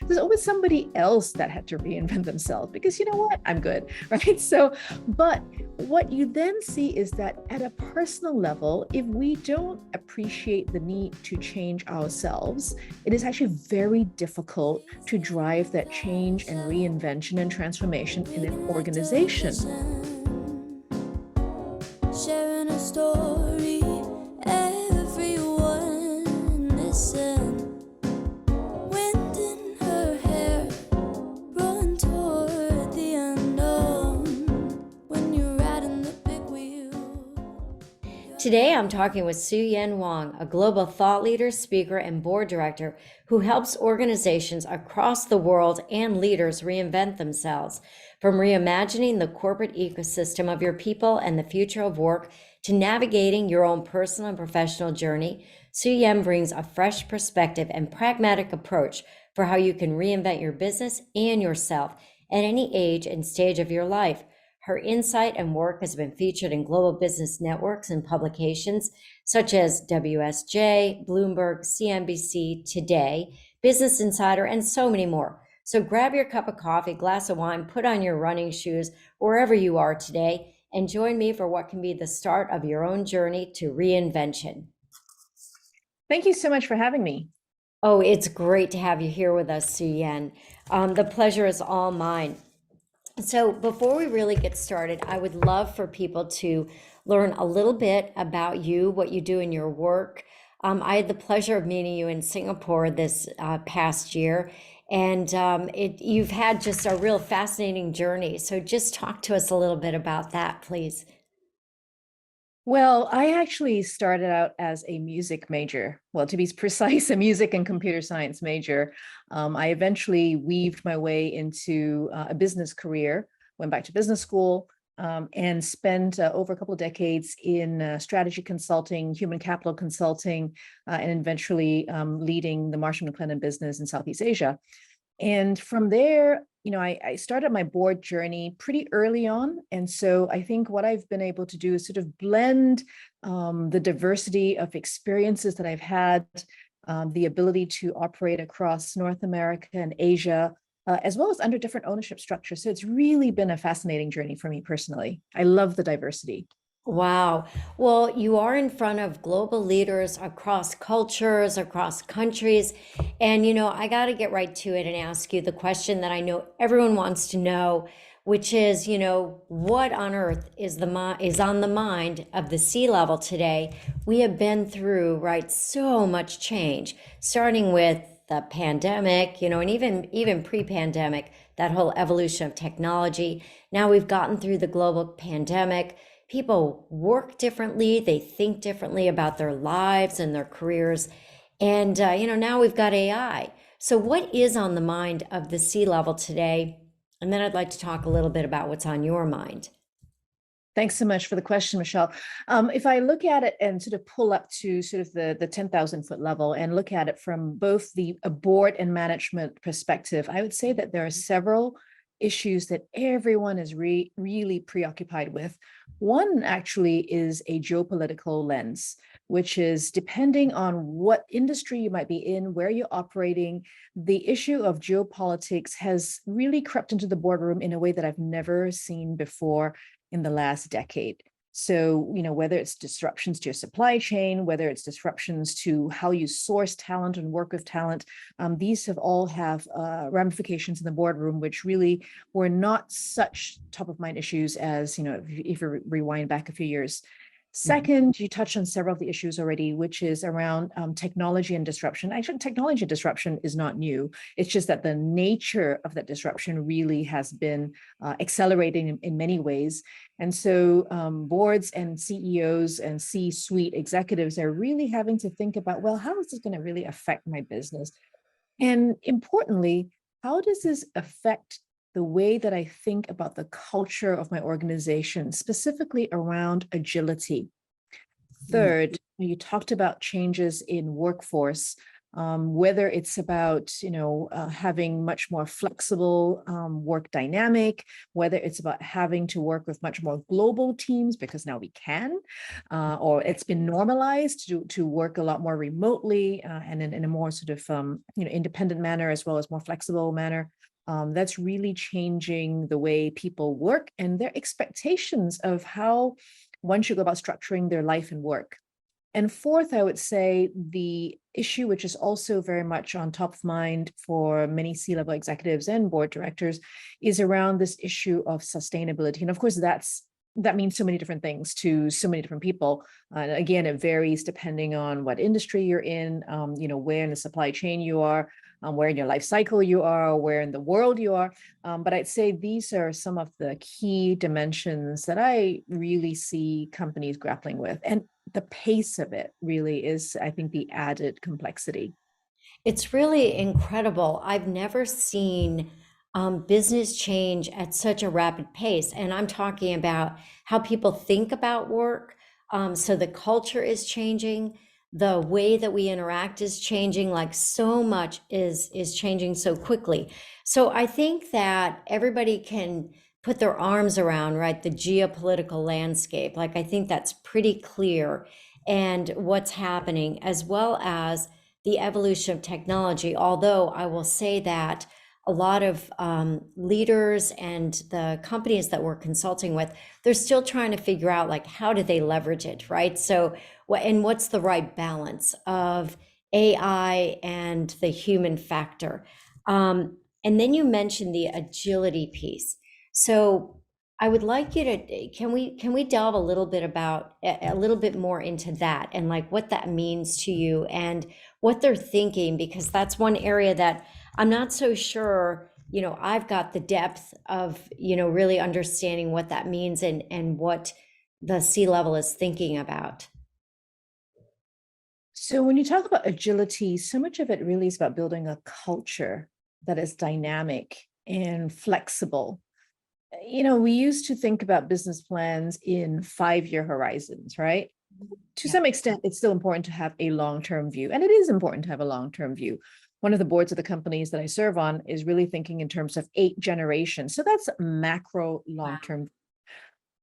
there's always somebody else that had to reinvent themselves because you know what? I'm good, right? So, but what you then see is that at a personal level, if we don't appreciate the need to change ourselves, it is actually very difficult to drive that change and reinvention and transformation in an organization. Sharing a story, everyone listen. Wind in her hair, run toward the unknown. When you're riding the big wheel. Today, I'm talking with Su-Yen Wong, a global thought leader, speaker, and board director who helps organizations across the world and leaders reinvent themselves. From reimagining the corporate ecosystem of your people and the future of work to navigating your own personal and professional journey, Su-Yen brings a fresh perspective and pragmatic approach for how you can reinvent your business and yourself at any age and stage of your life. Her insight and work has been featured in global business networks and publications such as WSJ, Bloomberg, CNBC, Today, Business Insider, and so many more. So grab your cup of coffee, glass of wine, put on your running shoes, wherever you are today, and join me for what can be the start of your own journey to reinvention. Thank you so much for having me. Oh, it's great to have you here with us, Su-Yen. The pleasure is all mine. So before we really get started, I would love for people to learn a little bit about you, what you do in your work. I had the pleasure of meeting you in Singapore this past year, and you've had just a real fascinating journey. So just talk to us a little bit about that, please. Well, I actually started out as a music major. Well, to be precise, a music and computer science major. I eventually weaved my way into a business career, went back to business school, and spent over a couple of decades in strategy consulting, human capital consulting, and eventually leading the Marsh & McLennan business in Southeast Asia. And from there, I started my board journey pretty early on. And so I think what I've been able to do is sort of blend the diversity of experiences that I've had, the ability to operate across North America and Asia, as well as under different ownership structures. So it's really been a fascinating journey for me personally. I love the diversity. Wow. Well, you are in front of global leaders across cultures, across countries. And, I got to get right to it and ask you the question that I know everyone wants to know, which is, what on earth is on the mind of the C-level today? We have been through, right, so much change, starting with the pandemic, and even pre-pandemic, that whole evolution of technology. Now we've gotten through the global pandemic. People work differently, they think differently about their lives and their careers. And, now we've got AI. So what is on the mind of the C-level today? And then I'd like to talk a little bit about what's on your mind. Thanks so much for the question, Michelle. If I look at it and sort of pull up to sort of the 10,000 foot level and look at it from both the board and management perspective, I would say that there are several issues that everyone is really preoccupied with. One actually is a geopolitical lens, which is depending on what industry you might be in, where you're operating, the issue of geopolitics has really crept into the boardroom in a way that I've never seen before in the last decade. So, whether it's disruptions to your supply chain, whether it's disruptions to how you source talent and work with talent, these have all have ramifications in the boardroom, which really were not such top of mind issues as, if you rewind back a few years. Second, you touched on several of the issues already, which is around technology and disruption. Actually, technology disruption is not new. It's just that the nature of that disruption really has been accelerating in many ways. And so boards and CEOs and C-suite executives are really having to think about, well, how is this going to really affect my business? And importantly, how does this affect the way that I think about the culture of my organization, specifically around agility? Third, you talked about changes in workforce. whether it's about, having much more flexible work dynamic, whether it's about having to work with much more global teams because now we can, or it's been normalized to work a lot more remotely and in a more sort of, independent manner as well as more flexible manner. That's really changing the way people work and their expectations of how one should go about structuring their life and work. And fourth, I would say the issue, which is also very much on top of mind for many C-level executives and board directors, is around this issue of sustainability. And of course, that means so many different things to so many different people. And again, it varies depending on what industry you're in, where in the supply chain you are, where in your life cycle you are, where in the world you are. But I'd say these are some of the key dimensions that I really see companies grappling with. And the pace of it really is, I think, the added complexity. It's really incredible. I've never seen business change at such a rapid pace. And I'm talking about how people think about work. So the culture is changing, the way that we interact is changing, like so much is changing so quickly. So I think that everybody can put their arms around, right, the geopolitical landscape. Like I think that's pretty clear and what's happening, as well as the evolution of technology. Although I will say that a lot of leaders and the companies that we're consulting with, they're still trying to figure out like how do they leverage it, right? So and what's the right balance of AI and the human factor? And then you mentioned the agility piece. So I would like you to can we delve a little bit about a little bit more into that and like what that means to you and what they're thinking, because that's one area that I'm not so sure, I've got the depth of, really understanding what that means and what the C-level is thinking about. So when you talk about agility, so much of it really is about building a culture that is dynamic and flexible. We used to think about business plans in 5-year horizons, right? To Yeah. some extent, it's still important to have a long-term view, and it is important to have a long-term view. One of the boards of the companies that I serve on is really thinking in terms of 8 generations. So that's macro long-term.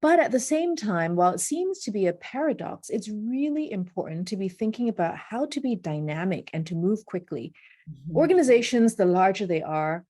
But at the same time, while it seems to be a paradox, it's really important to be thinking about how to be dynamic and to move quickly. Mhm. Organizations, the larger they are,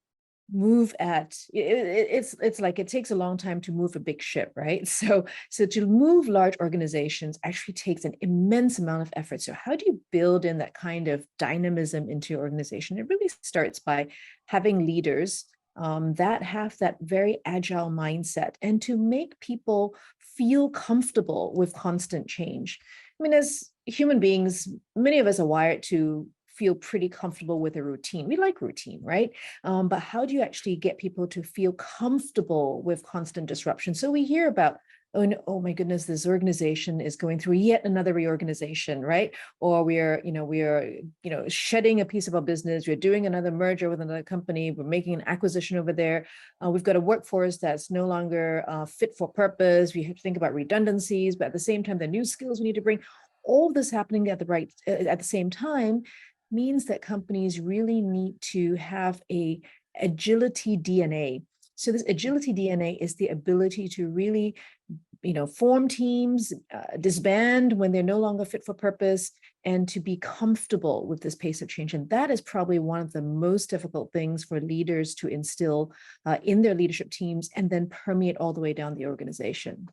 it's like it takes a long time to move a big ship, right? So to move large organizations actually takes an immense amount of effort. So how do you build in that kind of dynamism into your organization? It really starts by having leaders that have that very agile mindset and to make people feel comfortable with constant change. I mean, as human beings, many of us are wired to feel pretty comfortable with a routine. We like routine, right? But how do you actually get people to feel comfortable with constant disruption? So we hear about, oh, no, oh my goodness, this organization is going through yet another reorganization, right? Or we are shedding a piece of our business. We're doing another merger with another company. We're making an acquisition over there. We've got a workforce that's no longer fit for purpose. We have to think about redundancies, but at the same time, the new skills we need to bring. All of this happening at the same time means that companies really need to have a agility DNA. So this agility DNA is the ability to really, form teams, disband when they're no longer fit for purpose, and to be comfortable with this pace of change. And that is probably one of the most difficult things for leaders to instill in their leadership teams and then permeate all the way down the organization.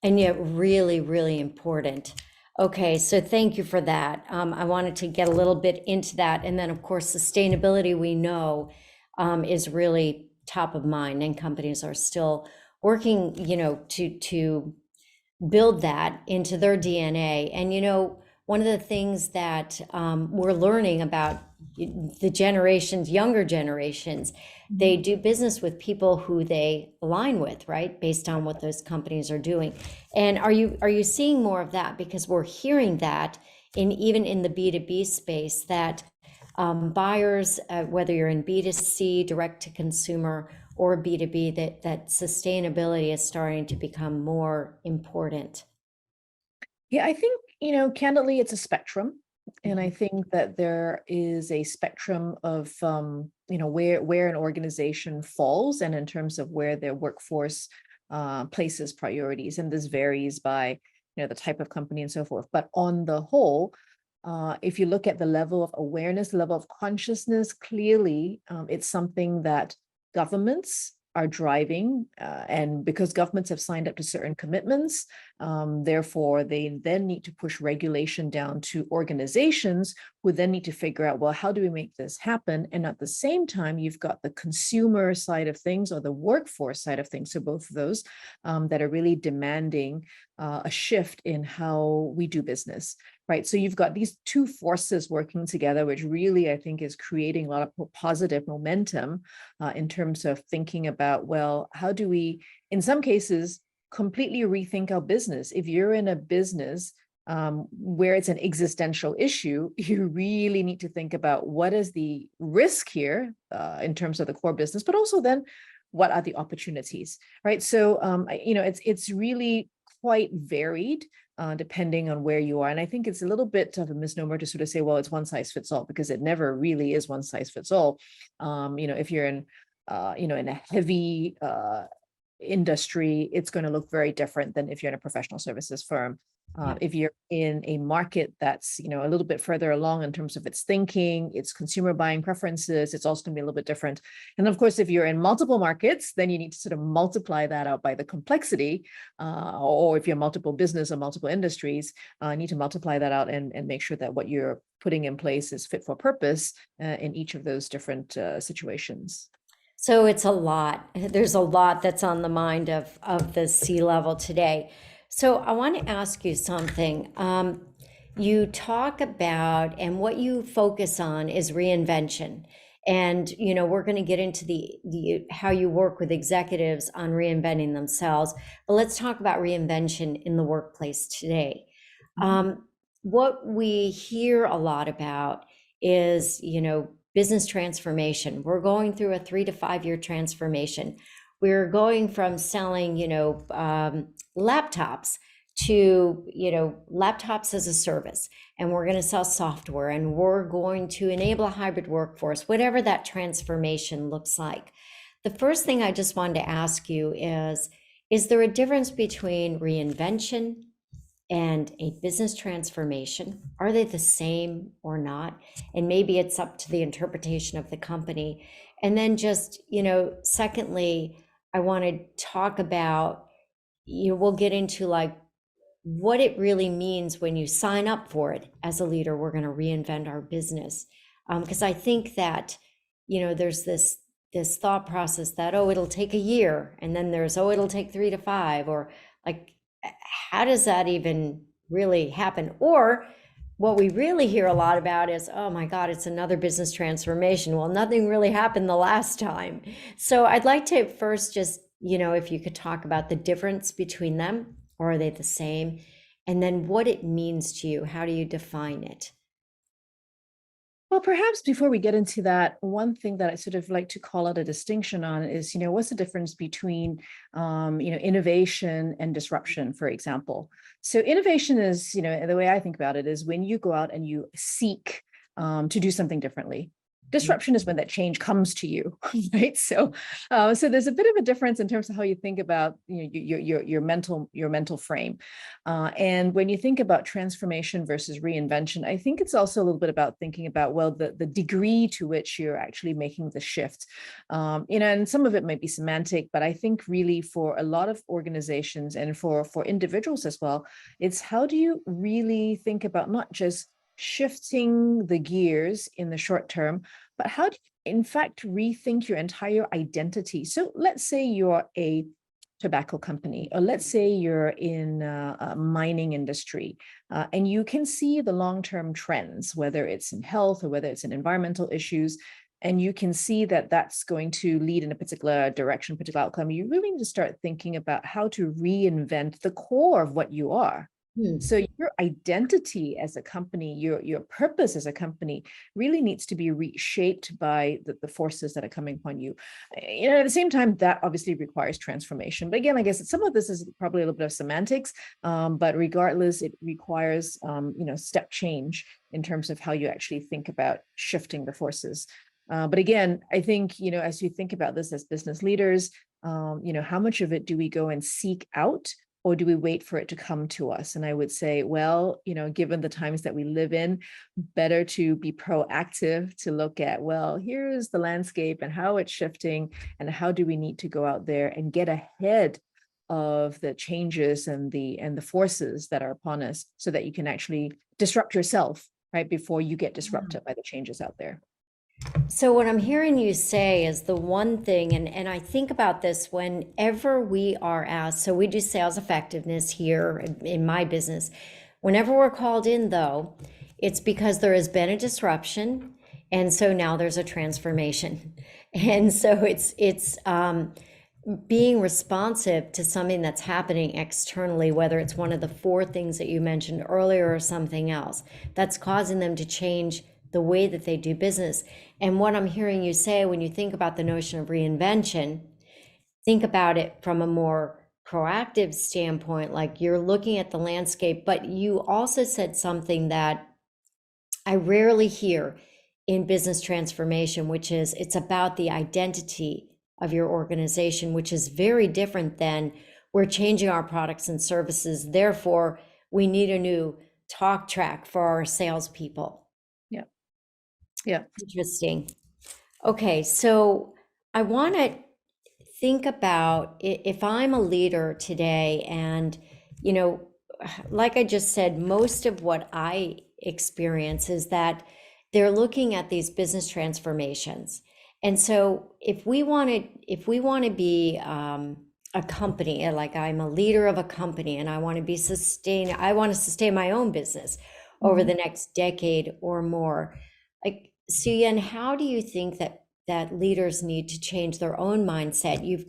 And yet really, really important. Okay, so thank you for that. I wanted to get a little bit into that. And then, of course, sustainability, we know, is really top of mind, and companies are still working, to build that into their DNA. And, one of the things that we're learning about the generations, younger generations, they do business with people who they align with, right? Based on what those companies are doing. And are you seeing more of that? Because we're hearing that even in the B2B space, that buyers, whether you're in B2C, direct to consumer, or B2B, that sustainability is starting to become more important. Yeah, I think, candidly, it's a spectrum. And I think that there is a spectrum of, where an organization falls and in terms of where their workforce places priorities. And this varies by, the type of company and so forth. But on the whole, if you look at the level of awareness, the level of consciousness, clearly it's something that governments are driving. And because governments have signed up to certain commitments, therefore, they then need to push regulation down to organizations who then need to figure out, well, how do we make this happen? And at the same time, you've got the consumer side of things or the workforce side of things. So both of those that are really demanding a shift in how we do business, right? So you've got these two forces working together, which really, I think, is creating a lot of positive momentum in terms of thinking about, well, how do we, in some cases, completely rethink our business? If you're in a business where it's an existential issue, you really need to think about what is the risk here in terms of the core business, but also then what are the opportunities, right? So, it's really quite varied depending on where you are. And I think it's a little bit of a misnomer to sort of say, well, it's one size fits all, because it never really is one size fits all. If you're in, in a heavy industry, it's going to look very different than if you're in a professional services firm. If you're in a market that's, a little bit further along in terms of its thinking, its consumer buying preferences, it's also going to be a little bit different. And of course, if you're in multiple markets, then you need to sort of multiply that out by the complexity. Or if you're multiple business or multiple industries, you need to multiply that out and make sure that what you're putting in place is fit for purpose in each of those different situations. So it's a lot. There's a lot that's on the mind of the C-level today. So I want to ask you something. You talk about, and what you focus on is reinvention. And, we're going to get into the how you work with executives on reinventing themselves. But let's talk about reinvention in the workplace today. What we hear a lot about is, business transformation. We're going through a 3 to 5 year transformation. We're going from selling, laptops to, laptops as a service, and we're going to sell software, and we're going to enable a hybrid workforce, whatever that transformation looks like. The first thing I just wanted to ask you is there a difference between reinvention and a business transformation? Are they the same or not? And maybe it's up to the interpretation of the company. And then just, secondly, I want to talk about, we'll get into like what it really means when you sign up for it as a leader. We're going to reinvent our business. Because I think that, there's this thought process that, oh, it'll take a year. And then there's, oh, it'll take 3 to 5, or like, how does that even really happen? Or what we really hear a lot about is, oh my God, it's another business transformation. Well, nothing really happened the last time. So I'd like to first just, if you could talk about the difference between them, or are they the same? And then what it means to you. How do you define it? Well, perhaps before we get into that, one thing that I sort of like to call out a distinction on is, what's the difference between, innovation and disruption, for example. So innovation is, the way I think about it is when you go out and you seek to do something differently. Disruption is when that change comes to you, right? So there's a bit of a difference in terms of how you think about your mental frame. And when you think about transformation versus reinvention, I think it's also a little bit about thinking about, well, the degree to which you're actually making the shift. And some of it might be semantic, but I think really for a lot of organizations and for individuals as well, it's how do you really think about not just shifting the gears in the short term, but how do you, in fact, rethink your entire identity? So let's say you're a tobacco company, or let's say you're in a mining industry, and you can see the long-term trends, whether it's in health or whether it's in environmental issues, and you can see that that's going to lead in a particular direction, particular outcome. You really need to start thinking about how to reinvent the core of what you are. Hmm. So your identity as a company, your purpose as a company really needs to be reshaped by the forces that are coming upon you. At the same time, that obviously requires transformation. But again, I guess some of this is probably a little bit of semantics, but regardless, it requires, step change in terms of how you actually think about shifting the forces. But again, I think, as you think about this as business leaders, how much of it do we go and seek out, or do we wait for it to come to us? And I would say, well, given the times that we live in, better to be proactive, to look at, well, here's the landscape and how it's shifting, and how do we need to go out there and get ahead of the changes and the forces that are upon us, so that you can actually disrupt yourself, right, before you get disrupted by the changes out there. So what I'm hearing you say is the one thing, and I think about this whenever we are asked, so we do sales effectiveness here in my business. Whenever we're called in though, it's because there has been a disruption, and so now there's a transformation. And so it's being responsive to something that's happening externally, whether it's one of the four things that you mentioned earlier or something else that's causing them to change the way that they do business. And what I'm hearing you say, when you think about the notion of reinvention, think about it from a more proactive standpoint, like you're looking at the landscape. But you also said something that I rarely hear in business transformation, which is it's about the identity of your organization, which is very different than we're changing our products and services. Therefore, we need a new talk track for our salespeople. Yeah. Yeah. Interesting. Okay, so I want to think about if I'm a leader today, and, like I just said, most of what I experience is that they're looking at these business transformations. And so if we want to be a company, like I'm a leader of a company and I want to sustain my own business over the next decade or more. Like, Su-Yen, how do you think that leaders need to change their own mindset? They've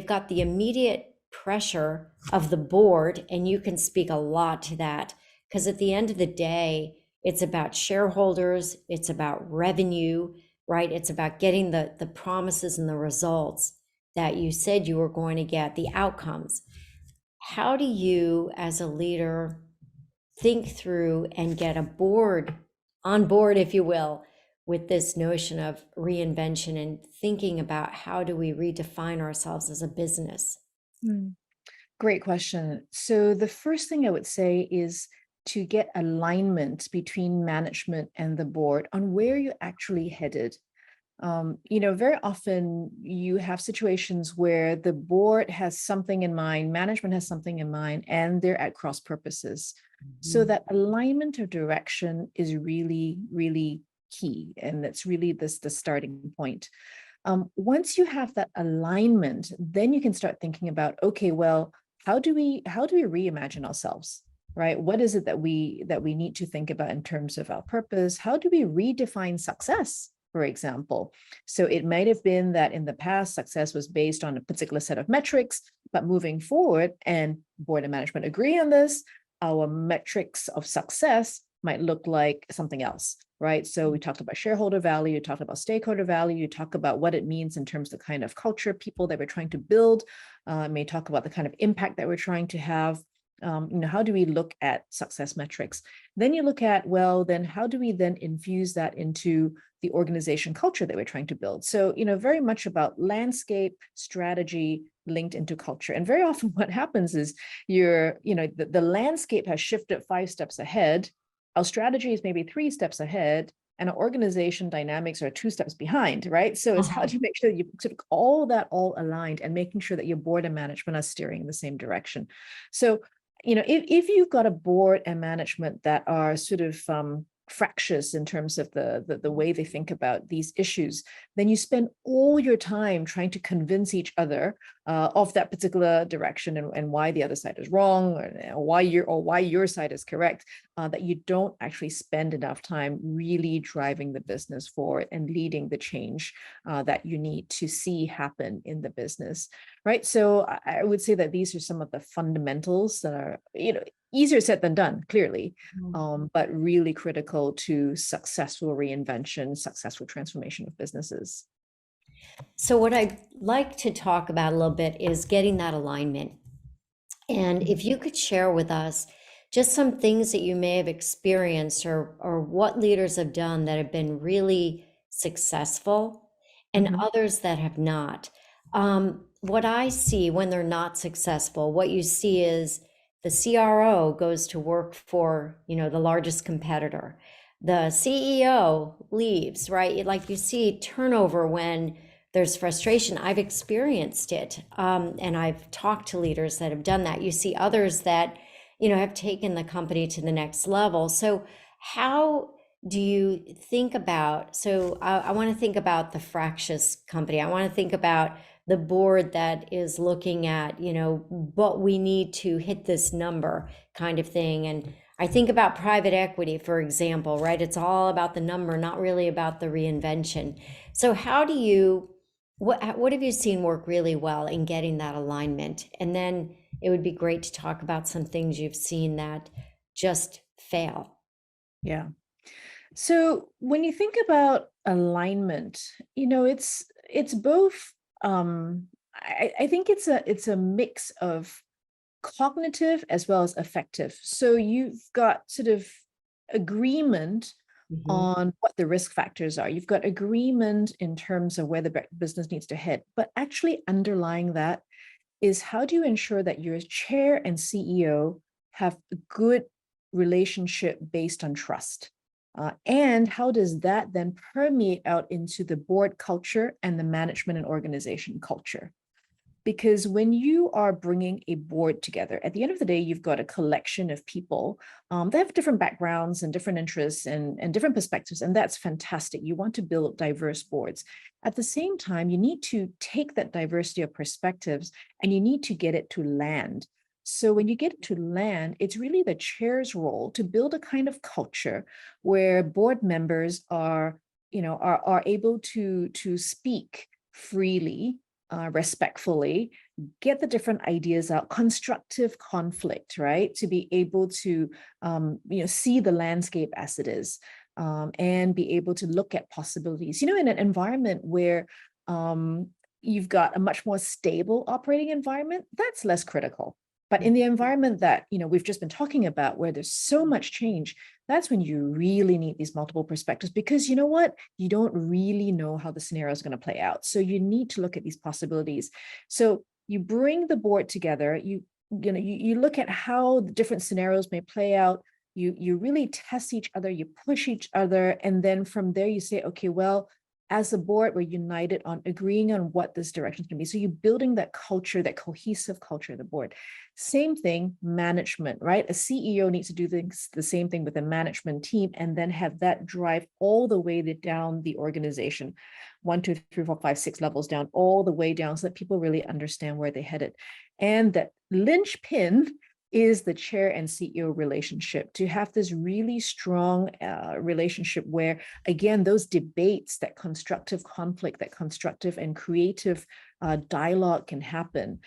got the immediate pressure of the board, and you can speak a lot to that, because at the end of the day, it's about shareholders, it's about revenue, right? It's about getting the promises and the results that you said you were going to get, the outcomes. How do you, as a leader, think through and get on board, if you will, with this notion of reinvention and thinking about how do we redefine ourselves as a business? Great question. So the first thing I would say is to get alignment between management and the board on where you're actually headed. Very often you have situations where the board has something in mind, management has something in mind, and they're at cross purposes. So that alignment of direction is really, really key. And that's really the starting point. Once you have that alignment, then you can start thinking about, okay, well, how do we reimagine ourselves? Right? What is it that we need to think about in terms of our purpose? How do we redefine success, for example? So it might have been that in the past, success was based on a particular set of metrics, but moving forward, and board and management agree on this, our metrics of success might look like something else, right? So we talked about shareholder value, you talked about stakeholder value, you talk about what it means in terms of the kind of culture, people that we're trying to build, may talk about the kind of impact that we're trying to have. How do we look at success metrics? Then you look at, well, then how do we then infuse that into the organization culture that we're trying to build? So, very much about landscape, strategy linked into culture. And very often what happens is the landscape has shifted 5 steps ahead. Our strategy is maybe 3 steps ahead, and our organization dynamics are 2 steps behind, right? So it's how do you make sure you sort of all aligned, and making sure that your board and management are steering in the same direction. So, if you've got a board and management that are sort of fractious in terms of the way they think about these issues, then you spend all your time trying to convince each other of that particular direction, and why the other side is wrong, or why your side is correct, that you don't actually spend enough time really driving the business forward and leading the change that you need to see happen in the business, right? So I would say that these are some of the fundamentals that are, easier said than done, clearly, but really critical to successful reinvention, successful transformation of businesses. So what I'd like to talk about a little bit is getting that alignment. And if you could share with us just some things that you may have experienced, or what leaders have done that have been really successful and others that have not. What I see when they're not successful, what you see is the CRO goes to work for, the largest competitor. The CEO leaves, right? Like, you see turnover when there's frustration. I've experienced it, and I've talked to leaders that have done that. You see others that, have taken the company to the next level. So how do you think about, so I want to think about the fractious company. I want to think about the board that is looking at, what we need to hit this number kind of thing. And I think about private equity, for example, right? It's all about the number, not really about the reinvention. So how do you, what have you seen work really well in getting that alignment? And then it would be great to talk about some things you've seen that just fail. Yeah. So when you think about alignment, it's both. I think it's a mix of cognitive as well as affective. So you've got sort of agreement on what the risk factors are. You've got agreement in terms of where the business needs to head, but actually underlying that is, how do you ensure that your chair and CEO have a good relationship based on trust? And how does that then permeate out into the board culture and the management and organization culture? Because when you are bringing a board together, at the end of the day, you've got a collection of people that have different backgrounds and different interests and different perspectives, and that's fantastic. You want to build diverse boards. At the same time, you need to take that diversity of perspectives and you need to get it to land. So when you get it to land, it's really the chair's role to build a kind of culture where board members are able to speak freely, respectfully, get the different ideas out, constructive conflict, right? To be able to, see the landscape as it is, and be able to look at possibilities. In an environment where you've got a much more stable operating environment, that's less critical. But in the environment that, we've just been talking about, where there's so much change, that's when you really need these multiple perspectives, because you know what? You don't really know how the scenario is going to play out. So you need to look at these possibilities. So you bring the board together, you look at how the different scenarios may play out. You really test each other, you push each other. And then from there you say, okay, well, as a board, we're united on agreeing on what this direction is going to be. So you're building that culture, that cohesive culture of the board. Same thing, management, right? A CEO needs to do the same thing with a management team, and then have that drive all the way down the organization, 1, 2, 3, 4, 5, 6 levels down, all the way down, so that people really understand where they're headed. And that linchpin is the chair and CEO relationship, to have this really strong relationship where, again, those debates, that constructive conflict, that constructive and creative dialogue can happen,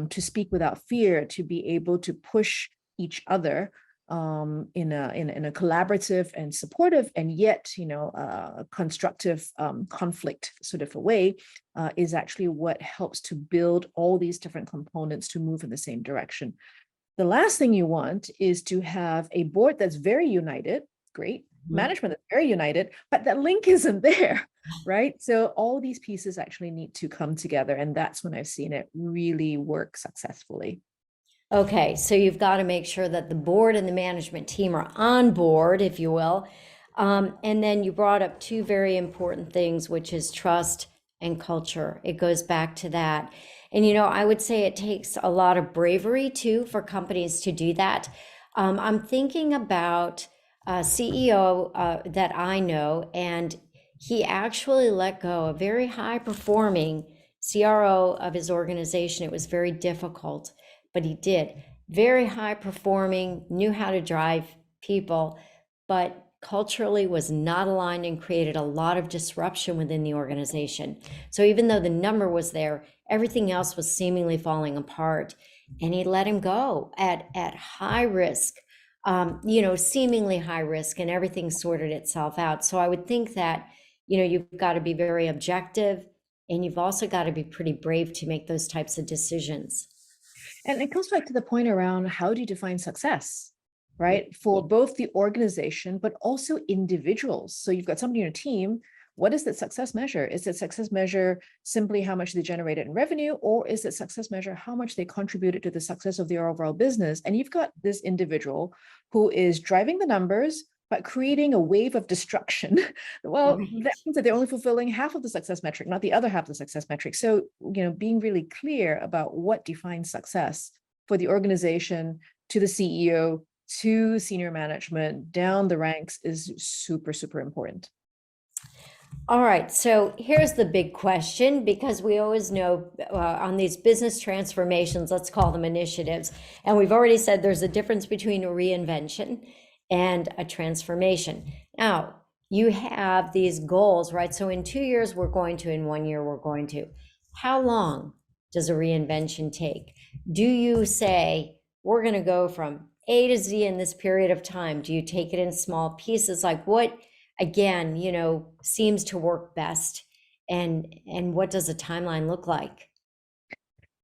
to speak without fear, to be able to push each other in a collaborative and supportive and yet, constructive conflict sort of a way, is actually what helps to build all these different components to move in the same direction. The last thing you want is to have a board that's very united, great, management that's very united, but that link isn't there, right? So all these pieces actually need to come together, and that's when I've seen it really work successfully. Okay, so you've got to make sure that the board and the management team are on board, if you will. And then you brought up two very important things, which is trust and culture. It goes back to that. And, I would say it takes a lot of bravery too for companies to do that. I'm thinking about CEO that I know, and he actually let go a very high performing CRO of his organization. It was very difficult, but he did. Very high performing, knew how to drive people, but culturally was not aligned and created a lot of disruption within the organization. So even though the number was there, everything else was seemingly falling apart. And he let him go at high risk, seemingly high risk, and everything sorted itself out. So I would think that, you've got to be very objective, and you've also got to be pretty brave to make those types of decisions. And it comes back to the point around how do you define success, Yeah. right? For both the organization, but also individuals. So you've got somebody in your team. What is the success measure? Is it success measure simply how much they generated in revenue, or is it success measure how much they contributed to the success of their overall business? And you've got this individual who is driving the numbers, but creating a wave of destruction. Well, Right. that means that they're only fulfilling half of the success metric, not the other half of the success metric. So, being really clear about what defines success for the organization, to the CEO, to senior management, down the ranks is super, super important. All right, so here's the big question, because we always know on these business transformations, let's call them initiatives, and we've already said there's a difference between a reinvention and a transformation. Now, you have these goals, right? So in 2 years, we're going to, in 1 year, we're going to. How long does a reinvention take? Do you say, we're going to go from A to Z in this period of time? Do you take it in small pieces? Like what, again, seems to work best? And what does a timeline look like?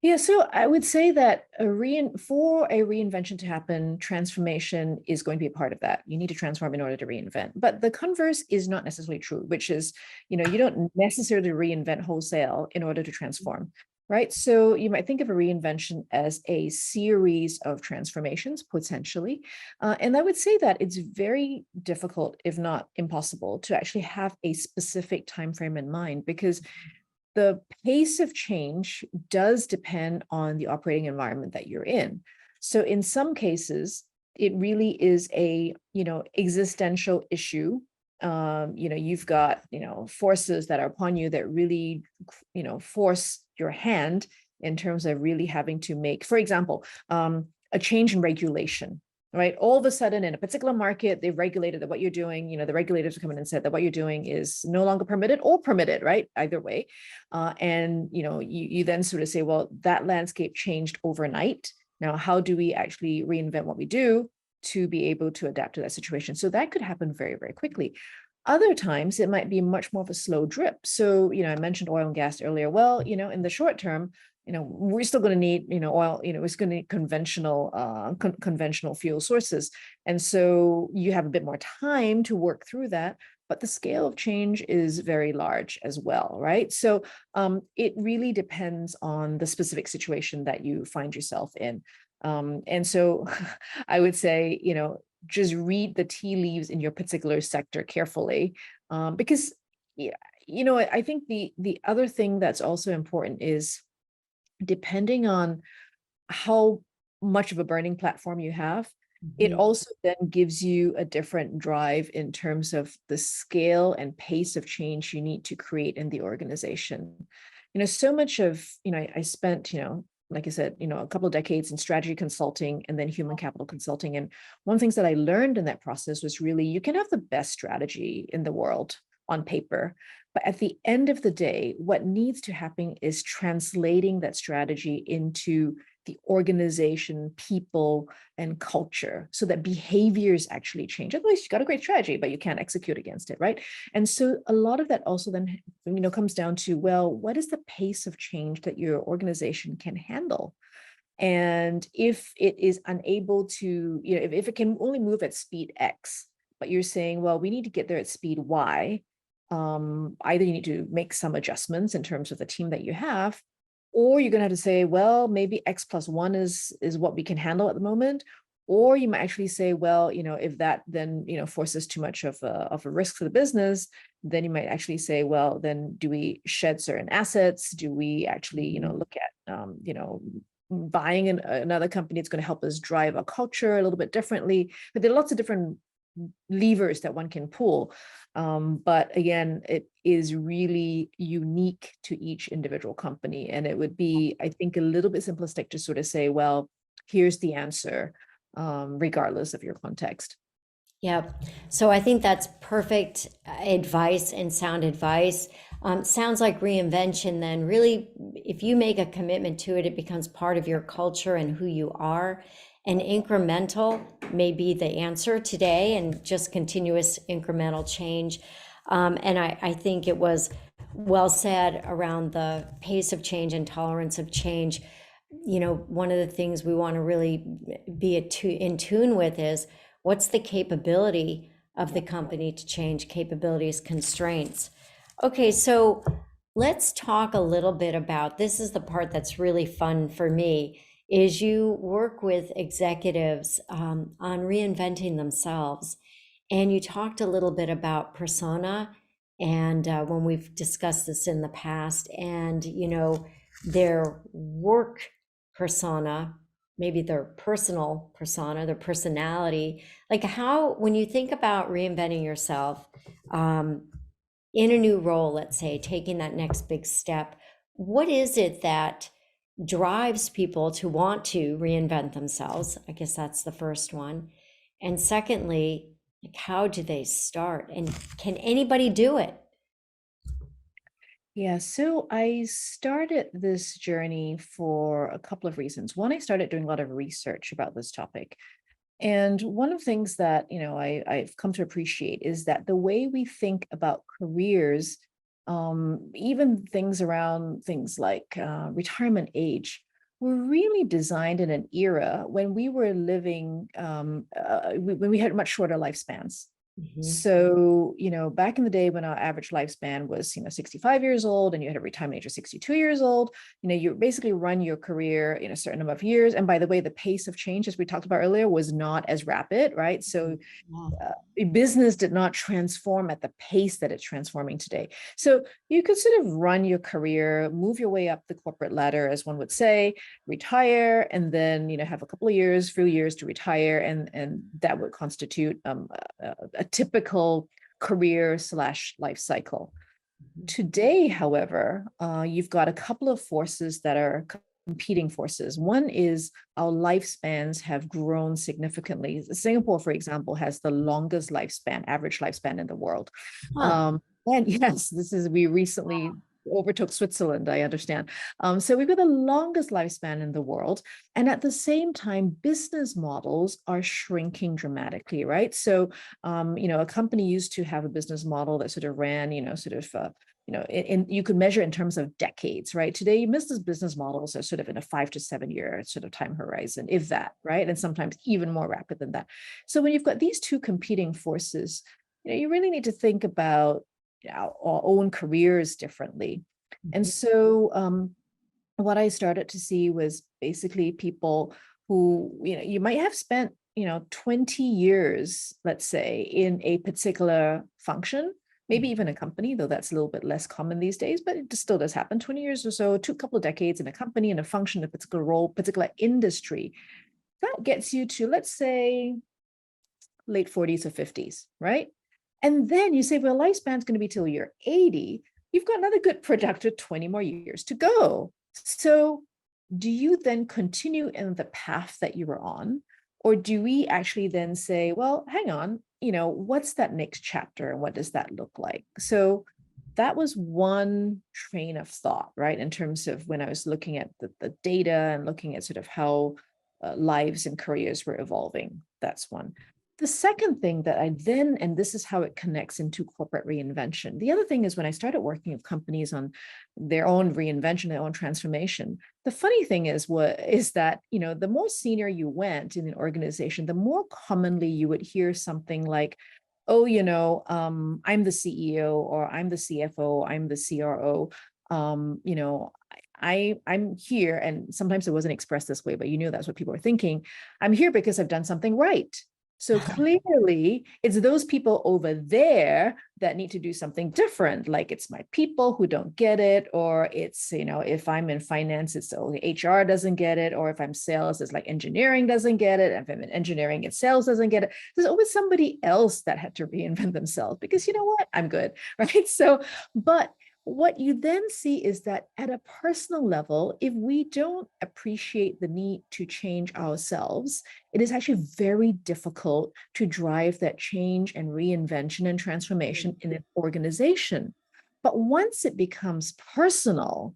Yeah, so I would say that for a reinvention to happen, transformation is going to be a part of that. You need to transform in order to reinvent. But the converse is not necessarily true, which is, you don't necessarily reinvent wholesale in order to transform, right? So you might think of a reinvention as a series of transformations, potentially. And I would say that it's very difficult, if not impossible, to actually have a specific time frame in mind, because the pace of change does depend on the operating environment that you're in. So in some cases, it really is a, existential issue. You've got, forces that are upon you that really, force your hand in terms of really having to make, for example, a change in regulation, right? All of a sudden in a particular market, they've regulated that what you're doing, the regulators have come in and said that what you're doing is no longer permitted or permitted, right? Either way. And, you then sort of say, well, that landscape changed overnight. Now, how do we actually reinvent what we do to be able to adapt to that situation? So that could happen very, very quickly. Other times it might be much more of a slow drip. So, I mentioned oil and gas earlier. Well, in the short term, we're still going to need, oil, it's going to need conventional fuel sources. And so you have a bit more time to work through that, but the scale of change is very large as well, right? So it really depends on the specific situation that you find yourself in. And so I would say, just read the tea leaves in your particular sector carefully, because, I think the other thing that's also important is, depending on how much of a burning platform you have, it Mhm. also then gives you a different drive in terms of the scale and pace of change you need to create in the organization. So much of, I spent, like I said, a couple of decades in strategy consulting and then human capital consulting. And one of the things that I learned in that process was really, you can have the best strategy in the world on paper, but at the end of the day, what needs to happen is translating that strategy into the organization, people, and culture, so that behaviors actually change. Otherwise, you got a great strategy, but you can't execute against it, right? And so a lot of that also then, comes down to, well, what is the pace of change that your organization can handle? And if it is unable to, if it can only move at speed X, but you're saying, well, we need to get there at speed Y, either you need to make some adjustments in terms of the team that you have, or you're going to have to say, well, maybe X plus one is what we can handle at the moment. Or you might actually say, well, if that then, forces too much of a risk to the business, then you might actually say, well, then do we shed certain assets? Do we actually, look at, buying another company that's going to help us drive our culture a little bit differently? But there are lots of different levers that one can pull. But again, it is really unique to each individual company. And it would be, I think, a little bit simplistic to sort of say, well, here's the answer, regardless of your context. Yep. So I think that's perfect advice and sound advice. Sounds like reinvention then really, if you make a commitment to it, it becomes part of your culture and who you are. And incremental may be the answer today, and just continuous incremental change. And I think it was well said around the pace of change and tolerance of change. You know, one of the things we want to really be in tune with is what's the capability of the company to change, capabilities, constraints. Okay, so let's talk a little bit about, this is the part that's really fun for me, is you work with executives on reinventing themselves. And you talked a little bit about persona, and when we've discussed this in the past, and you know, their work persona, maybe their personal persona, their personality. Like, how, when you think about reinventing yourself in a new role, let's say, taking that next big step, what is it that drives people to want to reinvent themselves? I guess that's the first one. And secondly, like, how do they start? And can anybody do it? Yeah, so I started this journey for a couple of reasons. One, I started doing a lot of research about this topic. And one of the things that, I've come to appreciate is that the way we think about careers, even things around things like retirement age, were really designed in an era when we were living, when we had much shorter lifespans. Mhm. So, back in the day when our average lifespan was, 65 years old and you had a retirement age of 62 years old, you basically run your career in a certain number of years. And by the way, the pace of change, as we talked about earlier, was not as rapid, right? So Yeah. business did not transform at the pace that it's transforming today. So you could sort of run your career, move your way up the corporate ladder, as one would say, retire, and then have a couple of years, few years to retire, and that would constitute a typical career slash life cycle. Today, however, you've got a couple of forces that are competing forces. One is our lifespans have grown significantly. Singapore, for example, has the longest lifespan, average lifespan in the world. Huh. And yes, we recently overtook Switzerland, I understand. So we've got the longest lifespan in the world. And at the same time, business models are shrinking dramatically, right? So, a company used to have a business model that sort of ran, you could measure in terms of decades, right? Today, business models are sort of in a 5 to 7 year sort of time horizon, if that, right? And sometimes even more rapid than that. So when you've got these two competing forces, you really need to think about our own careers differently. And so what I started to see was basically people who, you might have spent, 20 years, let's say, in a particular function, maybe even a company, though that's a little bit less common these days, but it still does happen. 20 years or so, a couple of decades in a company, in a function, a particular role, particular industry. That gets you to, let's say, late 40s or 50s, right? And then you say, well, lifespan's going to be till you're 80. You've got another good productive 20 more years to go. So do you then continue in the path that you were on? Or do we actually then say, well, hang on, what's that next chapter and what does that look like? So that was one train of thought, right? In terms of when I was looking at the data and looking at sort of how lives and careers were evolving. That's one. The second thing that I then, and this is how it connects into corporate reinvention. The other thing is when I started working with companies on their own reinvention, their own transformation, the funny thing is that, the more senior you went in an organization, the more commonly you would hear something like, oh, I'm the CEO or I'm the CFO, I'm the CRO. I'm here, and sometimes it wasn't expressed this way, but that's what people are thinking. I'm here because I've done something right. So clearly, it's those people over there that need to do something different. Like it's my people who don't get it, or it's, if I'm in finance, it's HR doesn't get it, or if I'm sales, it's like engineering doesn't get it. If I'm in engineering, it's sales doesn't get it. There's always somebody else that had to reinvent themselves because you know what? I'm good, right? So, but what you then see is that at a personal level, if we don't appreciate the need to change ourselves, it is actually very difficult to drive that change and reinvention and transformation in an organization. But once it becomes personal,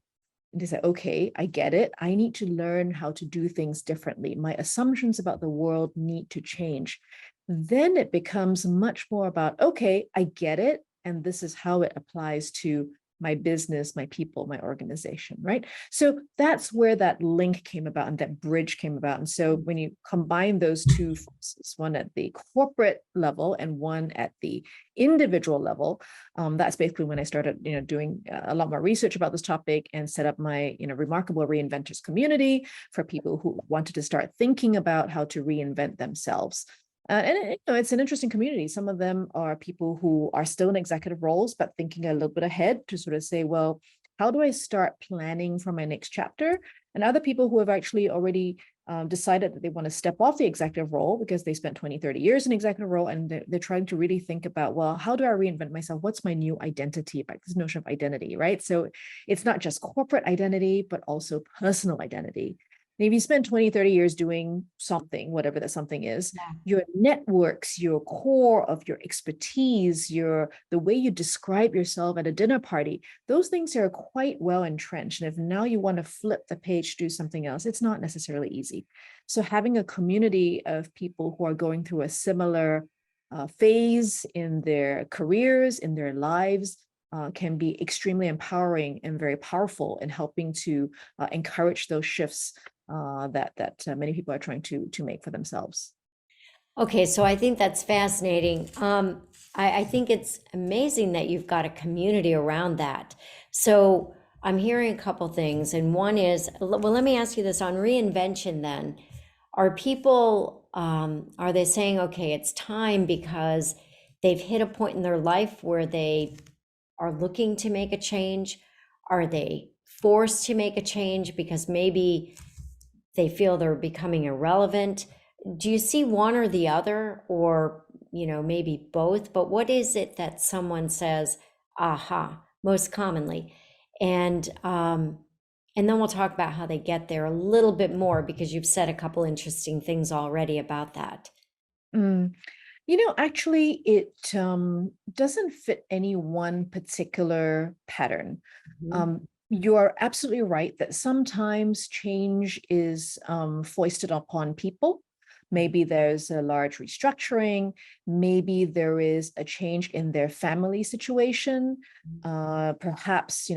they say, okay, I get it. I need to learn how to do things differently. My assumptions about the world need to change. Then it becomes much more about, okay, I get it. And this is how it applies to my business, my people, my organization, right? So that's where that link came about and that bridge came about. And so when you combine those two forces, one at the corporate level and one at the individual level, that's basically when I started, doing a lot more research about this topic and set up my, remarkable reinventors community for people who wanted to start thinking about how to reinvent themselves. And it's an interesting community. Some of them are people who are still in executive roles, but thinking a little bit ahead to sort of say, well, how do I start planning for my next chapter? And other people who have actually already decided that they want to step off the executive role because they spent 20, 30 years in executive role. And they're trying to really think about, well, how do I reinvent myself? What's my new identity? Like this notion of identity, right? So it's not just corporate identity, but also personal identity. And if you spend 20, 30 years doing something, whatever that something is, your networks, your core of your expertise, the way you describe yourself at a dinner party, those things are quite well entrenched. And if now you want to flip the page, do something else, it's not necessarily easy. So having a community of people who are going through a similar phase in their careers, in their lives, can be extremely empowering and very powerful in helping to encourage those shifts that many people are trying to make for themselves. Okay, so I think that's fascinating. I think it's amazing that you've got a community around that. So I'm hearing a couple things, and one is, well, let me ask you this on reinvention then. Are people, are they saying, okay, it's time because they've hit a point in their life where they are looking to make a change? Are they forced to make a change because maybe they feel they're becoming irrelevant? Do you see one or the other, or maybe both? But what is it that someone says, aha, most commonly? And then we'll talk about how they get there a little bit more, because you've said a couple interesting things already about that. Mm. Actually, it doesn't fit any one particular pattern. Mhm. You are absolutely right that sometimes change is foisted upon people. Maybe there's a large restructuring. Maybe there is a change in their family situation. Perhaps,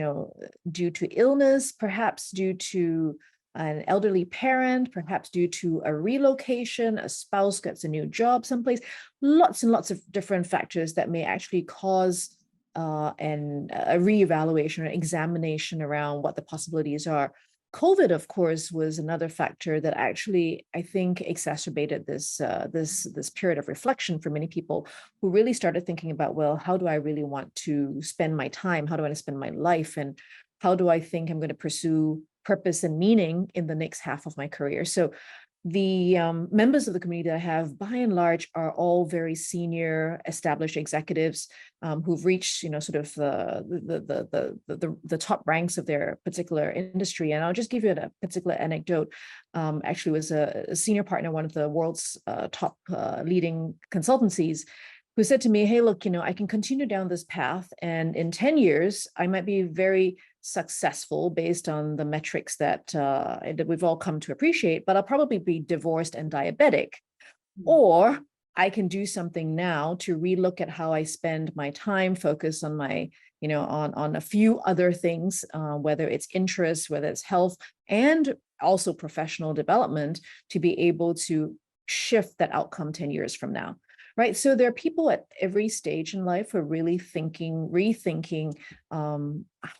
due to illness, perhaps due to an elderly parent, perhaps due to a relocation, a spouse gets a new job someplace, lots and lots of different factors that may actually cause a reevaluation or examination around what the possibilities are. COVID, of course, was another factor that actually, I think, exacerbated this period of reflection for many people who really started thinking about, well, how do I really want to spend my time? How do I want to spend my life? And how do I think I'm going to pursue purpose and meaning in the next half of my career? So the members of the community that I have, by and large, are all very senior, established executives who've reached, sort of the top ranks of their particular industry. And I'll just give you a particular anecdote. Actually, was a senior partner, one of the world's top leading consultancies, who said to me, "Hey, look, I can continue down this path, and in 10 years, I might be very successful based on the metrics that we've all come to appreciate, but I'll probably be divorced and diabetic. Or I can do something now to relook at how I spend my time, focus on my, on a few other things, whether it's interests, whether it's health, and also professional development, to be able to shift that outcome 10 years from now." Right. So there are people at every stage in life who are really rethinking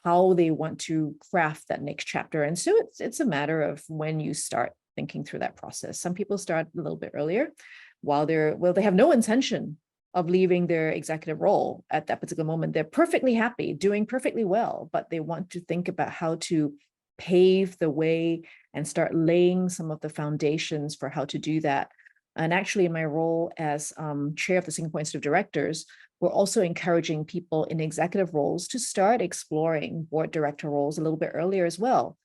how they want to craft that next chapter. And so it's a matter of when you start thinking through that process. Some people start a little bit earlier, while they have no intention of leaving their executive role at that particular moment. They're perfectly happy, doing perfectly well, but they want to think about how to pave the way and start laying some of the foundations for how to do that. And actually, in my role as chair of the Singapore Institute of Directors, we're also encouraging people in executive roles to start exploring board director roles a little bit earlier as well.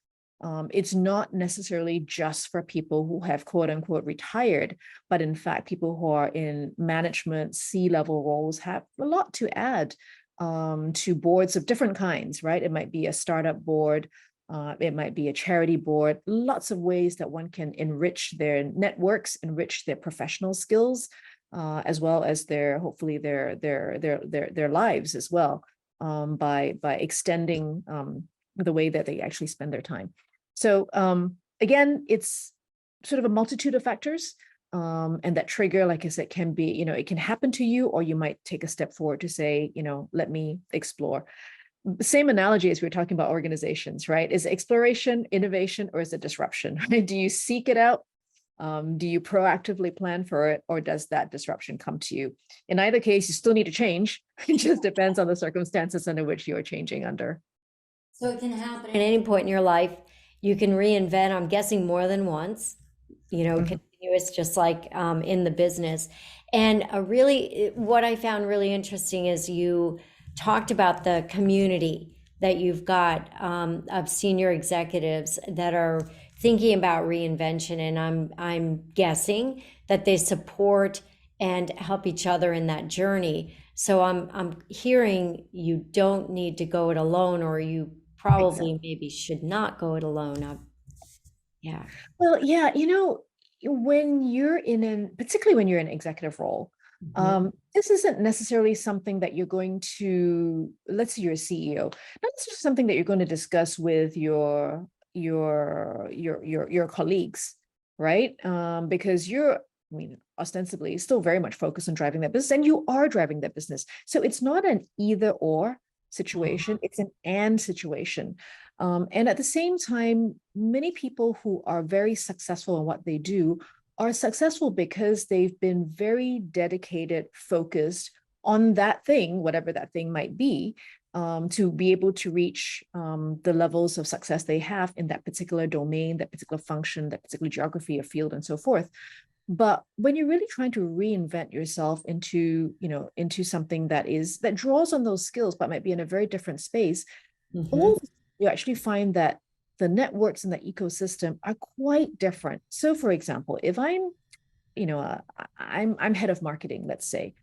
It's not necessarily just for people who have quote unquote retired, but in fact, people who are in management, C-level roles have a lot to add to boards of different kinds, right? It might be a startup board, it might be a charity board, lots of ways that one can enrich their networks, enrich their professional skills, as well as hopefully their lives as well, by extending the way that they actually spend their time. So again, it's sort of a multitude of factors, and that trigger, like I said, can be, it can happen to you, or you might take a step forward to say, let me explore. The same analogy as we were talking about organizations, right? Is exploration, innovation, or is it disruption? Right? Do you seek it out? Do you proactively plan for it, or does that disruption come to you? In either case, you still need to change. It just depends on the circumstances under which you are changing under. So it can happen at any point in your life. You can reinvent, I'm guessing, more than once, continuous, just like in the business. And what I found really interesting is you talked about the community that you've got of senior executives that are thinking about reinvention. And I'm guessing that they support and help each other in that journey. So I'm hearing you don't need to go it alone, or you probably maybe should not go it alone. Yeah. Well, yeah, when you're particularly when you're in an executive role, this isn't necessarily something that you're going to, let's say you're a CEO, not necessarily something that you're going to discuss with your colleagues, right? Because ostensibly still very much focused on driving that business, and you are driving that business. So it's not an either or situation, it's an and situation. And at the same time, many people who are very successful in what they do are successful because they've been very dedicated, focused on that thing, whatever that thing might be, to be able to reach the levels of success they have in that particular domain, that particular function, that particular geography or field, and so forth. But when you're really trying to reinvent yourself into something that draws on those skills, but might be in a very different space, you actually find that the networks in the ecosystem are quite different. So, for example, if I'm head of marketing, let's say,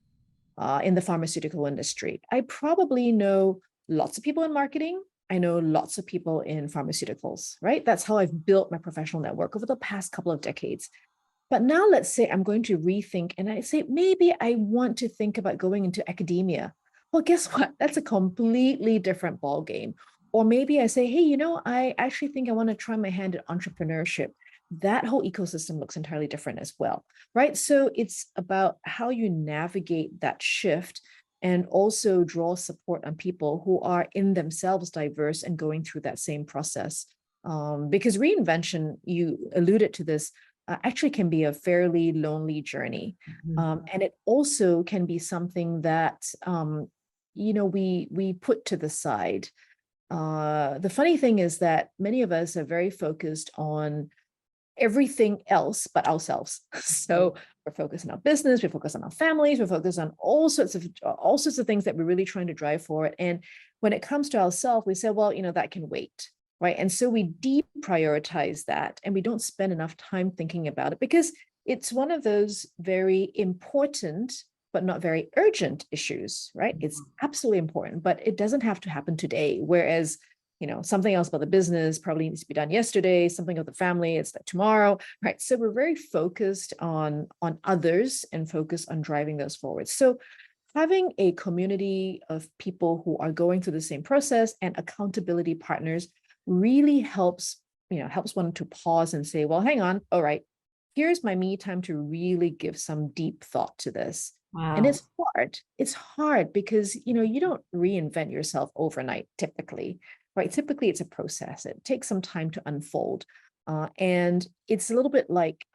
in the pharmaceutical industry, I probably know lots of people in marketing. I know lots of people in pharmaceuticals, right? That's how I've built my professional network over the past couple of decades. But now let's say I'm going to rethink and I say, maybe I want to think about going into academia. Well, guess what? That's a completely different ballgame. Or maybe I say, hey, I actually think I want to try my hand at entrepreneurship. That whole ecosystem looks entirely different as well, right? So it's about how you navigate that shift and also draw support on people who are in themselves diverse and going through that same process. Because reinvention, you alluded to this, actually can be a fairly lonely journey. And it also can be something that, we put to the side. The funny thing is that many of us are very focused on everything else but ourselves. So we're focused on our business, we're focused on our families, we're focused on all sorts of things that we're really trying to drive forward. And when it comes to ourselves, we say, well, that can wait. Right. And so we deprioritize that and we don't spend enough time thinking about it because it's one of those very important, but not very urgent issues. Right. It's absolutely important, but it doesn't have to happen today. Whereas, something else about the business probably needs to be done yesterday, something of the family, it's like tomorrow. Right. So we're very focused on others and focused on driving those forward. So having a community of people who are going through the same process and accountability partners really helps one to pause and say, well, hang on. All right, here's my me time to really give some deep thought to this. Wow. And it's hard because, you don't reinvent yourself overnight typically, right? Typically it's a process. It takes some time to unfold. And it's a little bit like,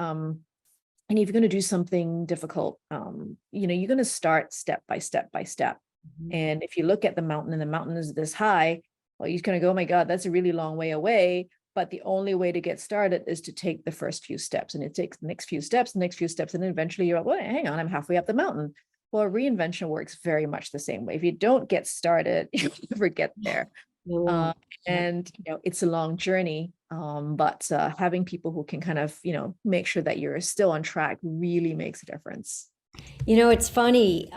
And if you're going to do something difficult, you're going to start step by step by step. Mhm. And if you look at the mountain and the mountain is this high, well, you're going to go, oh my God, that's a really long way away. But the only way to get started is to take the first few steps. And it takes the next few steps, and then eventually you're like, well, hang on, I'm halfway up the mountain. Well, reinvention works very much the same way. If you don't get started, you'll never get there. You Uh, won't. Yep. and it's a long journey, but having people who can kind of make sure that you're still on track really makes a difference. It's funny,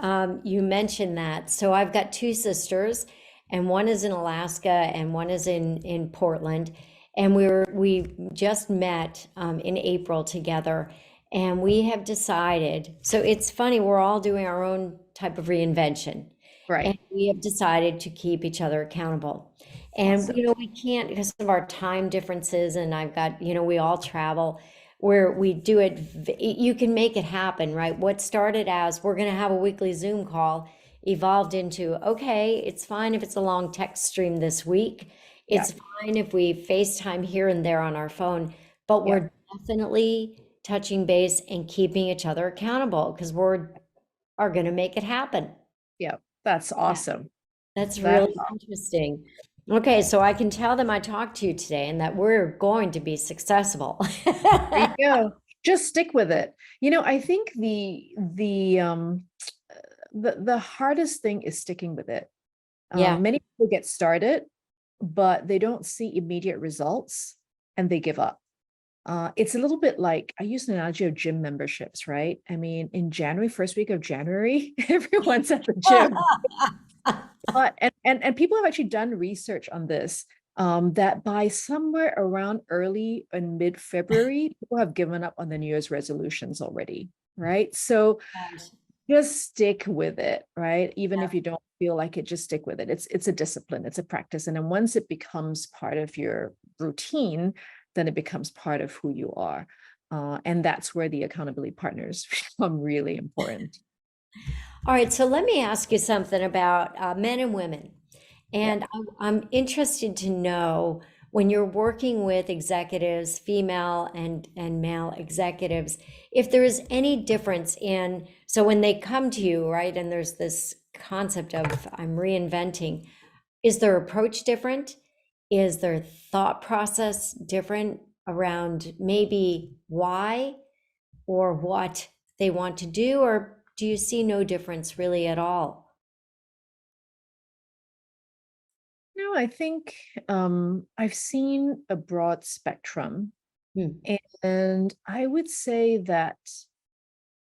you mentioned that. So I've got two sisters, and one is in Alaska and one is in Portland. And we just met in April together, and we have decided. So it's funny, we're all doing our own type of reinvention, and Right. we have decided to keep each other accountable. And Awesome. we can't, because of our time differences, and I've got, we all travel, where we do it, you can make it happen, right? What started as we're going to have a weekly Zoom call evolved into, okay, it's fine if it's a long text stream this week. Yeah. It's fine if we FaceTime here and there on our phone, but Yeah. we're definitely touching base and keeping each other accountable because are going to make it happen. Yeah. That's awesome. That's That's really interesting. Okay, so I can tell them I talked to you today and that we're going to be successful. There you go. Just stick with it. I think the hardest thing is sticking with it. Yeah. Many people get started, but they don't see immediate results and they give up. It's a little bit like I use an analogy of gym memberships, right? I mean, in January, first week of January, everyone's at the gym. But and people have actually done research on this, that by somewhere around early and mid-February, people have given up on the New Year's resolutions already, right? So just stick with it, right? Even if you don't feel like it, just stick with it. It's a discipline, it's a practice. And then once it becomes part of your routine, then it becomes part of who you are. And that's where the accountability partners become really important. All right, so let me ask you something about men and women. Yeah. And I'm interested to know when you're working with executives, female and male executives, if there is any difference in, so when they come to you, right, and there's this concept of I'm reinventing, is their approach different? Is their thought process different around maybe why or what they want to do, or do you see no difference really at all? No, I think I've seen a broad spectrum, Hmm. and I would say that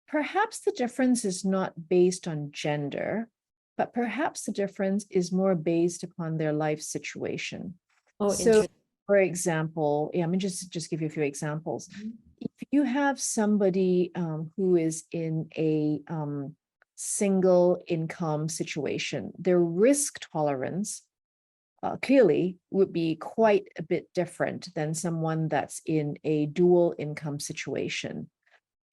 perhaps the difference is not based on gender, but perhaps the difference is more based upon their life situation. Oh, So, interesting. for example, yeah, I mean, just give you a few examples. If you have somebody who is in a single income situation, their risk tolerance clearly would be quite a bit different than someone that's in a dual income situation.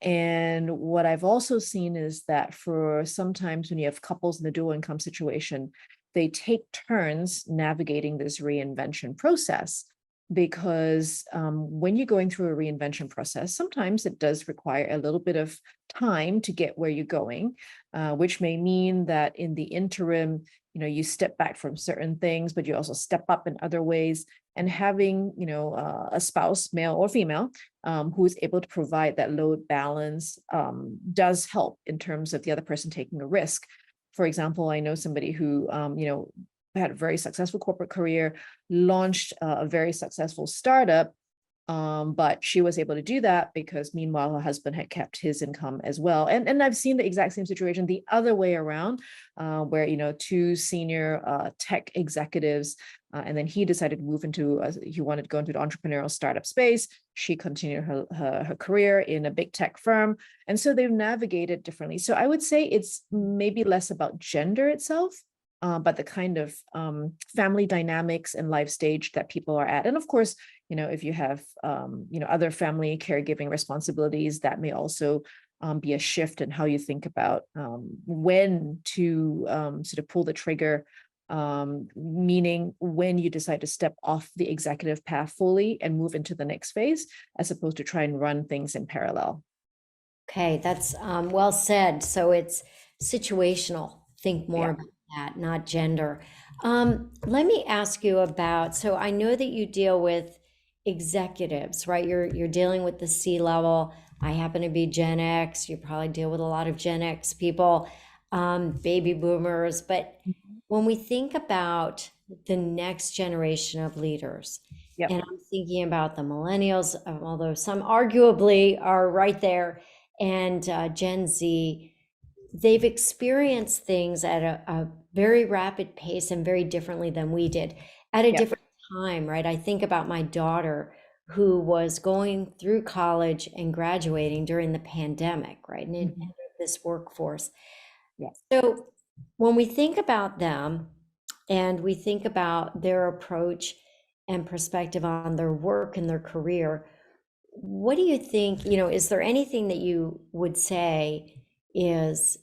And what I've also seen is that for sometimes when you have couples in the dual income situation, they take turns navigating this reinvention process. Because when you're going through a reinvention process, sometimes it does require a little bit of time to get where you're going, which may mean that in the interim, you step back from certain things, but you also step up in other ways. And having, a spouse, male or female, who is able to provide that load balance does help in terms of the other person taking a risk. For example, I know somebody who, had a very successful corporate career, launched a very successful startup, but she was able to do that because meanwhile her husband had kept his income as well. And I've seen the exact same situation the other way around, where two senior tech executives, and then he decided to move into he wanted to go into the entrepreneurial startup space. She continued her career in a big tech firm, and so they've navigated differently. So I would say it's maybe less about gender itself, but the kind of family dynamics and life stage that people are at. And of course, if you have, other family caregiving responsibilities, that may also be a shift in how you think about when to sort of pull the trigger, meaning when you decide to step off the executive path fully and move into the next phase, as opposed to try and run things in parallel. Okay, that's well said. So it's situational. Think more Yeah. about that, not gender. Let me ask you about, so I know that you deal with executives, right? You're dealing with the C level. I happen to be Gen X. You probably deal with a lot of Gen X people, baby boomers. But Mhm. when we think about the next generation of leaders, Yep. and I'm thinking about the millennials, although some arguably are right there, and Gen Z, they've experienced things at a very rapid pace and very differently than we did at a Yep. different time, right? I think about my daughter who was going through college and graduating during the pandemic, right? And in Mhm. this workforce. Yeah. So when we think about them and we think about their approach and perspective on their work and their career, what do you think, is there anything that you would say is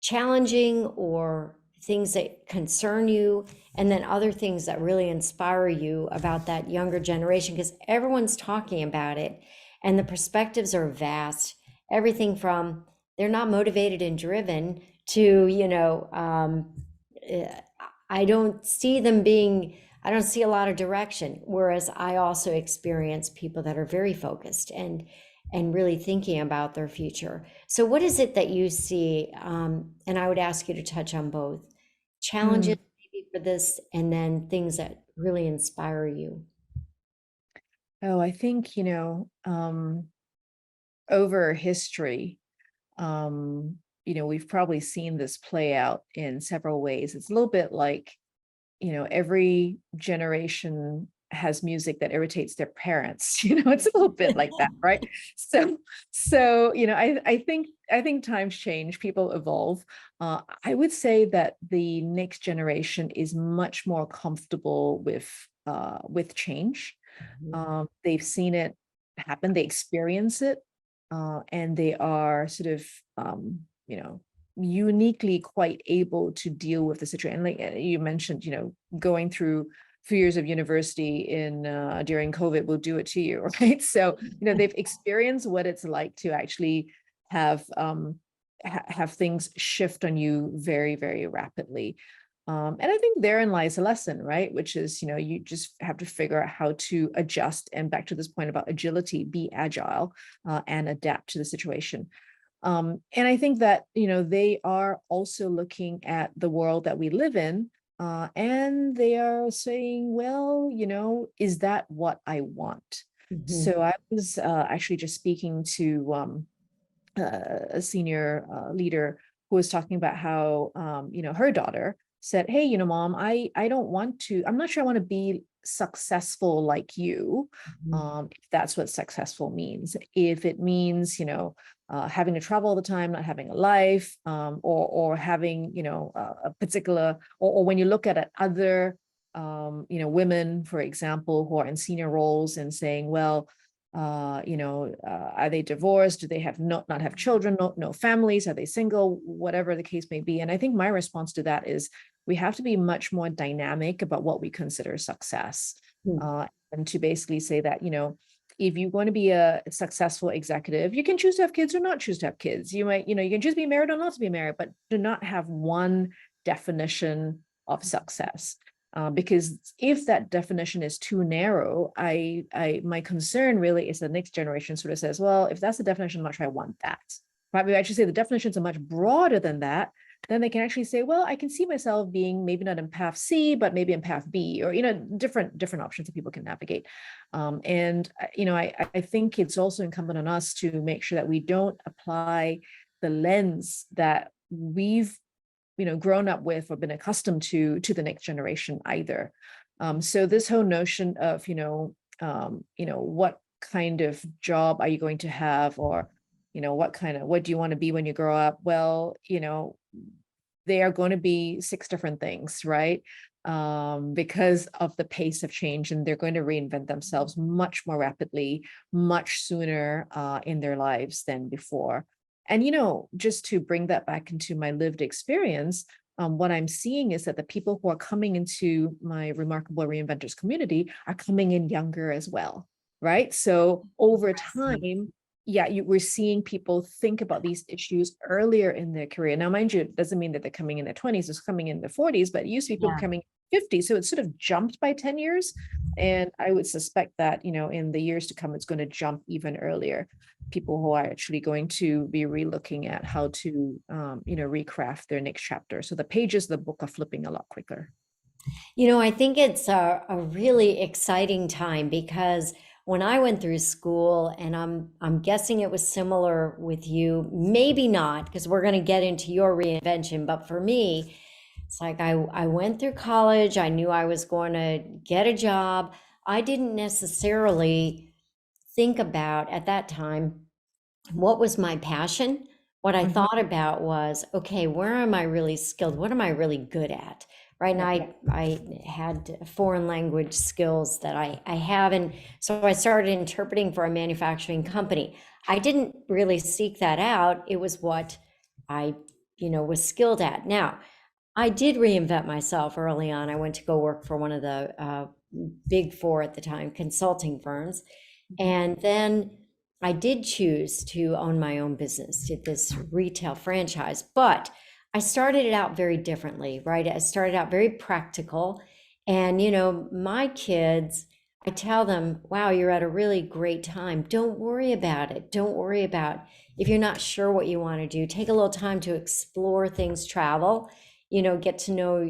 challenging or things that concern you, and then other things that really inspire you about that younger generation? Because everyone's talking about it and the perspectives are vast. Everything from they're not motivated and driven to, eh, I don't see them being, I don't see a lot of direction. Whereas I also experience people that are very focused and really thinking about their future. So what is it that you see? And I would ask you to touch on both challenges Mm. maybe for this, and then things that really inspire you. Oh, I think, over history, we've probably seen this play out in several ways. It's a little bit like, every generation has music that irritates their parents. It's a little bit like that, right? So, I think times change, people evolve. I would say that the next generation is much more comfortable with change. Mhm. They've seen it happen, they experience it, and they are sort of, uniquely quite able to deal with the situation. Like you mentioned, going through 4 years of university in during COVID will do it to you, right? So, they've experienced what it's like to actually have have things shift on you very, very rapidly. And I think therein lies a lesson, right? Which is, you just have to figure out how to adjust. And back to this point about agility, be agile and adapt to the situation. And I think that, they are also looking at the world that we live in, and they are saying, well, is that what I want? Mhm. So I was actually just speaking to a senior leader who was talking about how her daughter said, hey, mom, I don't want to, I'm not sure I want to be successful like you. Mhm. If that's what successful means, if it means having to travel all the time, not having a life, or having a particular, or when you look at other women, for example, who are in senior roles and saying, well, are they divorced? Do they have not have children, no families? Are they single? Whatever the case may be. And I think my response to that is we have to be much more dynamic about what we consider success. Mhm. And to basically say that, if you're going to be a successful executive, you can choose to have kids or not choose to have kids. You might, you can choose to be married or not to be married, but do not have one definition of success. Because if that definition is too narrow, my concern really is the next generation sort of says, well, if that's the definition, I'm not sure I want that. Right? We actually say the definitions are much broader than that. Then they can actually say, well, I can see myself being maybe not in path C, but maybe in path B, or different options that people can navigate. And I think it's also incumbent on us to make sure that we don't apply the lens that we've grown up with or been accustomed to the next generation either. So this whole notion of what kind of job are you going to have, or what do you want to be when you grow up? Well, they are going to be 6 different things, right? Because of the pace of change, and they're going to reinvent themselves much more rapidly, much sooner in their lives than before. And, just to bring that back into my lived experience, what I'm seeing is that the people who are coming into my Remarkable Reinventors community are coming in younger as well, right? So over Interesting. time, we're seeing people think about these issues earlier in their career. Now, mind you, it doesn't mean that they're coming in their 20s, it's coming in their 40s, but it used to be people Yeah. coming 50. So it's sort of jumped by 10 years. And I would suspect that, in the years to come, it's going to jump even earlier. People who are actually going to be relooking at how to, recraft their next chapter. So the pages of the book are flipping a lot quicker. I think it's a really exciting time because when I went through school, and I'm guessing it was similar with you, maybe not, because we're going to get into your reinvention, but for me, it's like I went through college, I knew I was going to get a job. I didn't necessarily think about at that time what was my passion. What I Mhm. thought about was, okay, where am I really skilled? What am I really good at? Right. And Yep. I had foreign language skills that I have. And so I started interpreting for a manufacturing company. I didn't really seek that out. It was what I, was skilled at. Now, I did reinvent myself early on. I went to go work for one of the big four at the time consulting firms. And then I did choose to own my own business, did this retail franchise, but I started it out very differently, right? I started out very practical. And, my kids, I tell them, wow, you're at a really great time. Don't worry about it. Don't worry about if you're not sure what you want to do. Take a little time to explore things, travel, get to know,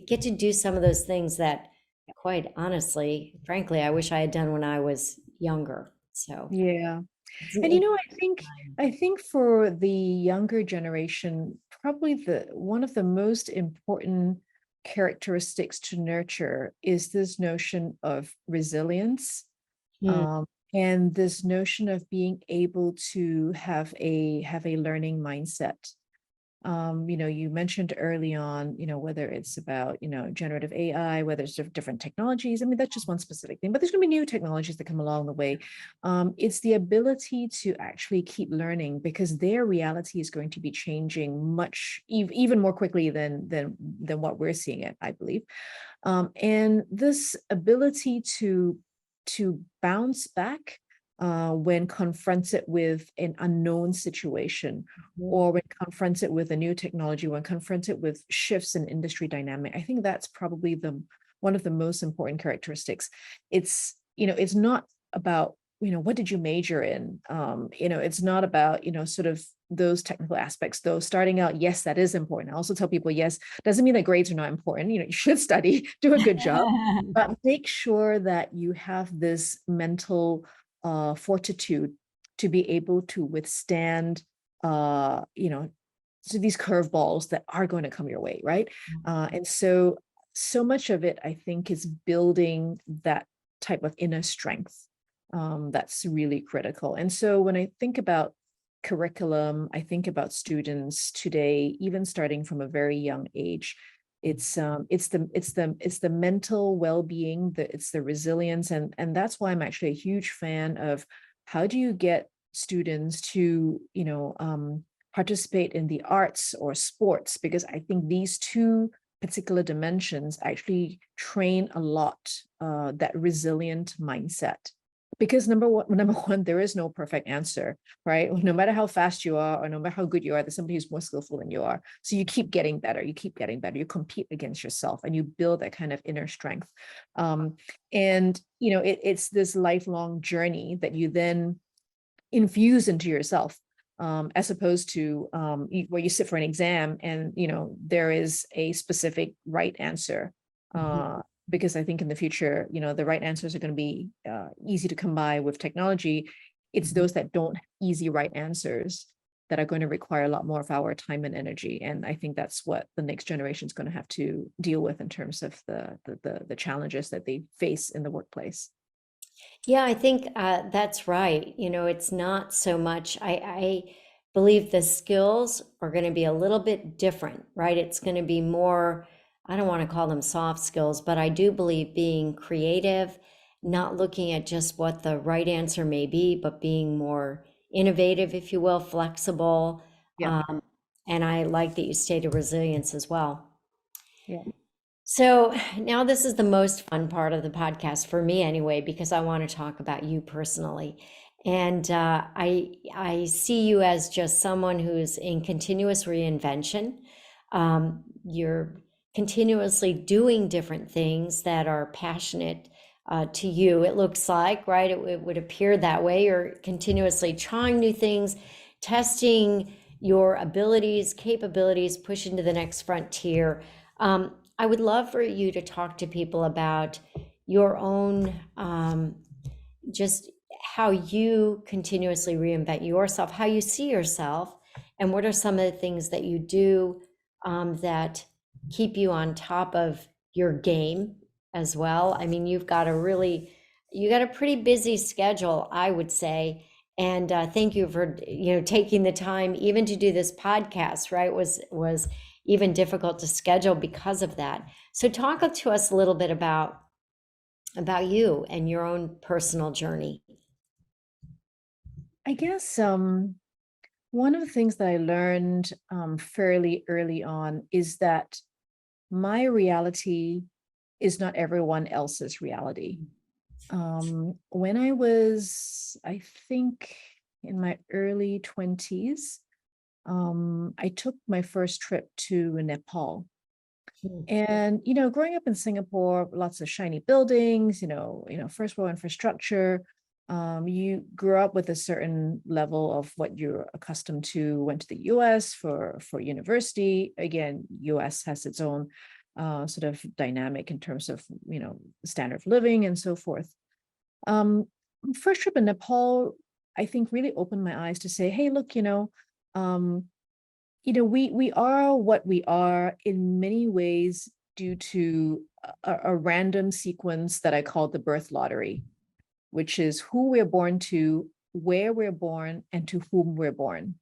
get to do some of those things that, quite honestly, frankly, I wish I had done when I was younger. So Yeah. it's an And interesting I think for the younger generation, probably the one of the most important characteristics to nurture is this notion of resilience, time. um, and this notion of being able to have a learning mindset. You mentioned early on, whether it's about, generative AI, whether it's different technologies. I mean, that's just one specific thing, but there's going to be new technologies that come along the way. It's the ability to actually keep learning because their reality is going to be changing much, even more quickly than what we're seeing it, I believe. And this ability to bounce back when confronted with an unknown situation, Mhm. or when confronted with a new technology, when confronted with shifts in industry dynamic. I think that's probably the one of the most important characteristics. It's not about, what did you major in? It's not about, sort of those technical aspects, though starting out, yes, that is important. I also tell people, yes, doesn't mean that grades are not important. You should study, do a good job, but make sure that you have this mental fortitude to be able to withstand, uh, you know, so these curveballs that are going to come your way, right? And so much of it, I think, is building that type of inner strength that's really critical. And so when I think about curriculum, I think about students today, even starting from a very young age. It's the mental well-being, it's the resilience, and that's why I'm actually a huge fan of how do you get students to participate in the arts or sports, because I think these two particular dimensions actually train a lot that resilient mindset. Because number one, there is no perfect answer, right? No matter how fast you are, or no matter how good you are, there's somebody who's more skillful than you are. So you keep getting better. You keep getting better. You compete against yourself, and you build that kind of inner strength. And it's this lifelong journey that you then infuse into yourself, as opposed to where you sit for an exam and there is a specific right answer. Because I think in the future, the right answers are going to be easy to come by with technology. It's those that don't have easy right answers that are going to require a lot more of our time and energy. And I think that's what the next generation is going to have to deal with in terms of the challenges that they face in the workplace. Yeah, I think that's right. It's not so much, I believe the skills are going to be a little bit different, right? It's going to be more, I don't want to call them soft skills, but I do believe being creative, not looking at just what the right answer may be, but being more innovative, if you will, flexible. Yeah. Um, and I like that you stated resilience as well. Yeah. So now this is the most fun part of the podcast for me anyway, because I want to talk about you personally. And I see you as just someone who's in continuous reinvention. You're continuously doing different things that are passionate to you. It looks like, right? It would appear that way. You're continuously trying new things, testing your abilities, capabilities, pushing to the next frontier. I would love for you to talk to people about your own just how you continuously reinvent yourself, how you see yourself, and what are some of the things that you do that keep you on top of your game as well. I mean, you got a pretty busy schedule, I would say. And thank you for taking the time even to do this podcast. Right, was even difficult to schedule because of that. So talk to us a little bit about you and your own personal journey. I guess one of the things that I learned fairly early on is that my reality is not everyone else's reality. When I was, I think, in my early 20s, I took my first trip to Nepal. And, growing up in Singapore, lots of shiny buildings, first world infrastructure. You grew up with a certain level of what you're accustomed to, went to the US for university. Again, US has its own sort of dynamic in terms of, standard of living and so forth. First trip in Nepal, I think really opened my eyes to say, hey, look, um, we are what we are in many ways due to a random sequence that I call the birth lottery, which is who we're born to, where we're born, and to whom we're born.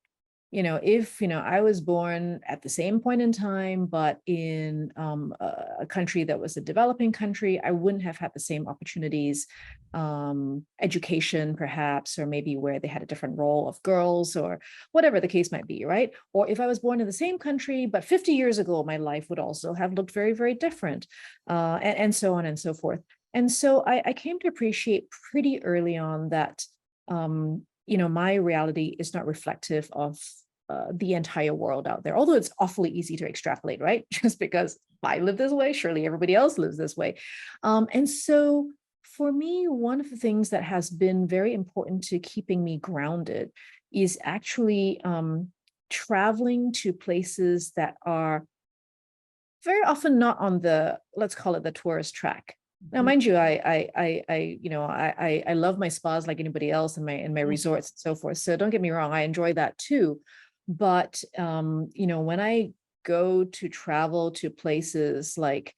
If I was born at the same point in time, but in a country that was a developing country, I wouldn't have had the same opportunities, education perhaps, or maybe where they had a different role of girls or whatever the case might be, right? Or if I was born in the same country, but 50 years ago, my life would also have looked very, very different, and so on and so forth. And so I came to appreciate pretty early on that my reality is not reflective of the entire world out there, although it's awfully easy to extrapolate, right? Just because I live this way, surely everybody else lives this way. And so for me, one of the things that has been very important to keeping me grounded is actually traveling to places that are very often not on the, let's call it the tourist track. Now, mind you, I love my spas like anybody else and my resorts and so forth. So don't get me wrong, I enjoy that too. But when I go to travel to places like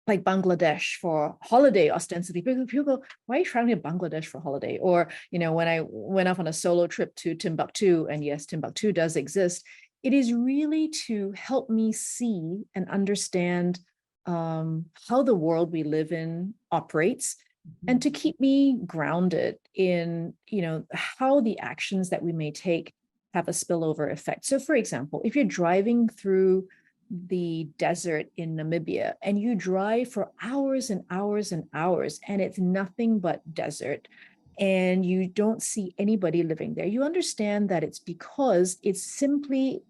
Bangladesh for holiday, ostensibly, people go, why are you traveling to Bangladesh for holiday? Or, when I went off on a solo trip to Timbuktu, and yes, Timbuktu does exist, it is really to help me see and understand how the world we live in operates, and to keep me grounded in, how the actions that we may take have a spillover effect. So, for example, if you're driving through the desert in Namibia and you drive for hours and hours and hours, and it's nothing but desert, and you don't see anybody living there, you understand that it's because it's simply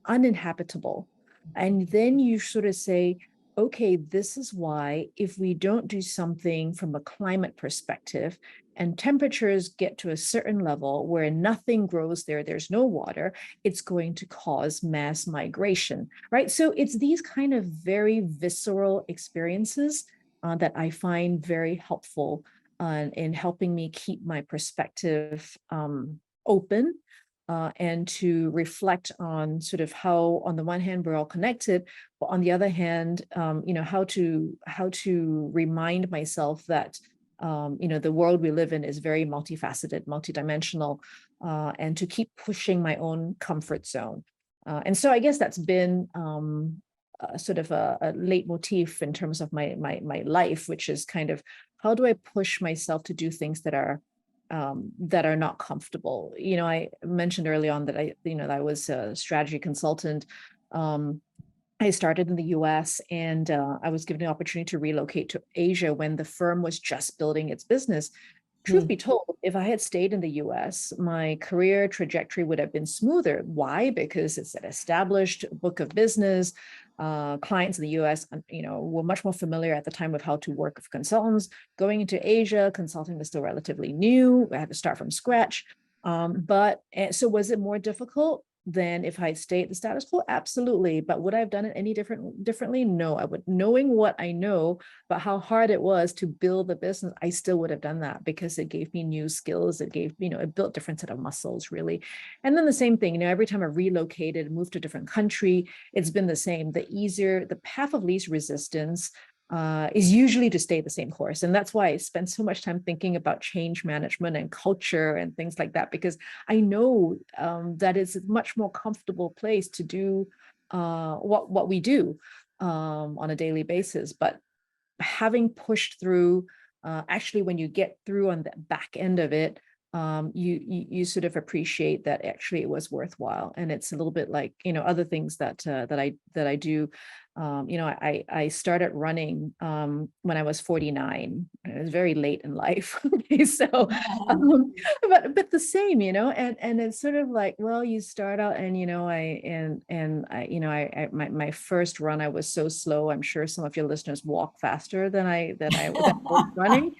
uninhabitable. And then you sort of say, okay, this is why if we don't do something from a climate perspective and temperatures get to a certain level where nothing grows there, there's no water, it's going to cause mass migration, right? So it's these kind of very visceral experiences that I find very helpful in helping me keep my perspective open, and to reflect on sort of how, on the one hand, we're all connected, but on the other hand, how to remind myself that the world we live in is very multifaceted, multidimensional, and to keep pushing my own comfort zone. And so I guess that's been sort of a leitmotif in terms of my life, which is kind of, how do I push myself to do things that are not comfortable? I mentioned early on that I was a strategy consultant. I started in the US, and I was given the opportunity to relocate to Asia when the firm was just building its business. Truth be told, if I had stayed in the US, my career trajectory would have been smoother. Why? Because it's an established book of business. Clients in the US, were much more familiar at the time with how to work with consultants. Going into Asia, consulting was still relatively new. I had to start from scratch. So was it more difficult than if I'd stayed the status quo? Absolutely. But would I have done it any differently? No, I would. Knowing what I know, but how hard it was to build the business, I still would have done that because it gave me new skills. It gave, it built different set of muscles, really. And then the same thing, every time I relocated, moved to a different country, it's been the same. The path of least resistance is usually to stay the same course. And that's why I spend so much time thinking about change management and culture and things like that, because I know that it's a much more comfortable place to do what we do on a daily basis. But having pushed through, actually, when you get through on the back end of it, you sort of appreciate that actually it was worthwhile. And it's a little bit like, other things that I do. I started running when I was 49. It was very late in life. Okay, so, but the same, and it's sort of like, well, you start out and, my first run, I was so slow. I'm sure some of your listeners walk faster than I was running.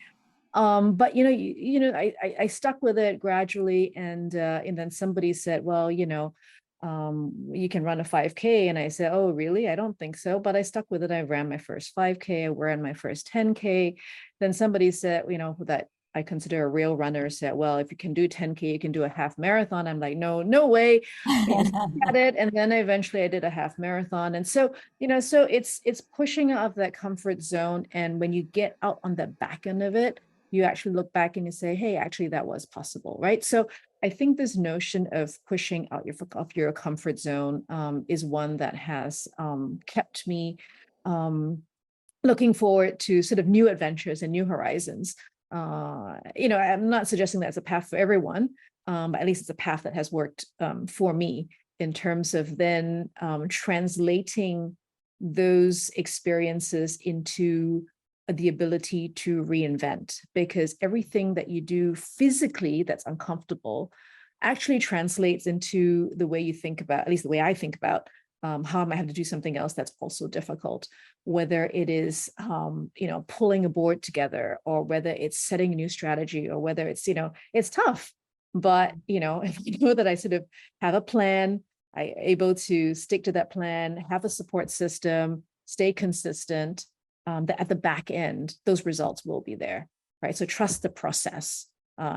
But I stuck with it gradually, and then somebody said, well, you can run a 5K, and I said, oh, really? I don't think so. But I stuck with it. I ran my first 5K. I ran my first 10K. Then somebody said, that I consider a real runner, said, well, if you can do 10K, you can do a half marathon. I'm like, no way. At it. And then eventually I did a half marathon. And so, so it's pushing out of that comfort zone. And when you get out on the back end of it, you actually look back and you say, hey, actually, that was possible, right? So I think this notion of pushing out of your comfort zone is one that has kept me looking forward to sort of new adventures and new horizons. I'm not suggesting that's a path for everyone, but at least it's a path that has worked for me in terms of then translating those experiences into the ability to reinvent, because everything that you do physically that's uncomfortable actually translates into the way you think about, at least the way I think about, how I might have to do something else that's also difficult, whether it is, pulling a board together, or whether it's setting a new strategy, or whether it's, it's tough. But, if you know that I sort of have a plan, I'm able to stick to that plan, have a support system, stay consistent, that at the back end, those results will be there, right? So trust the process,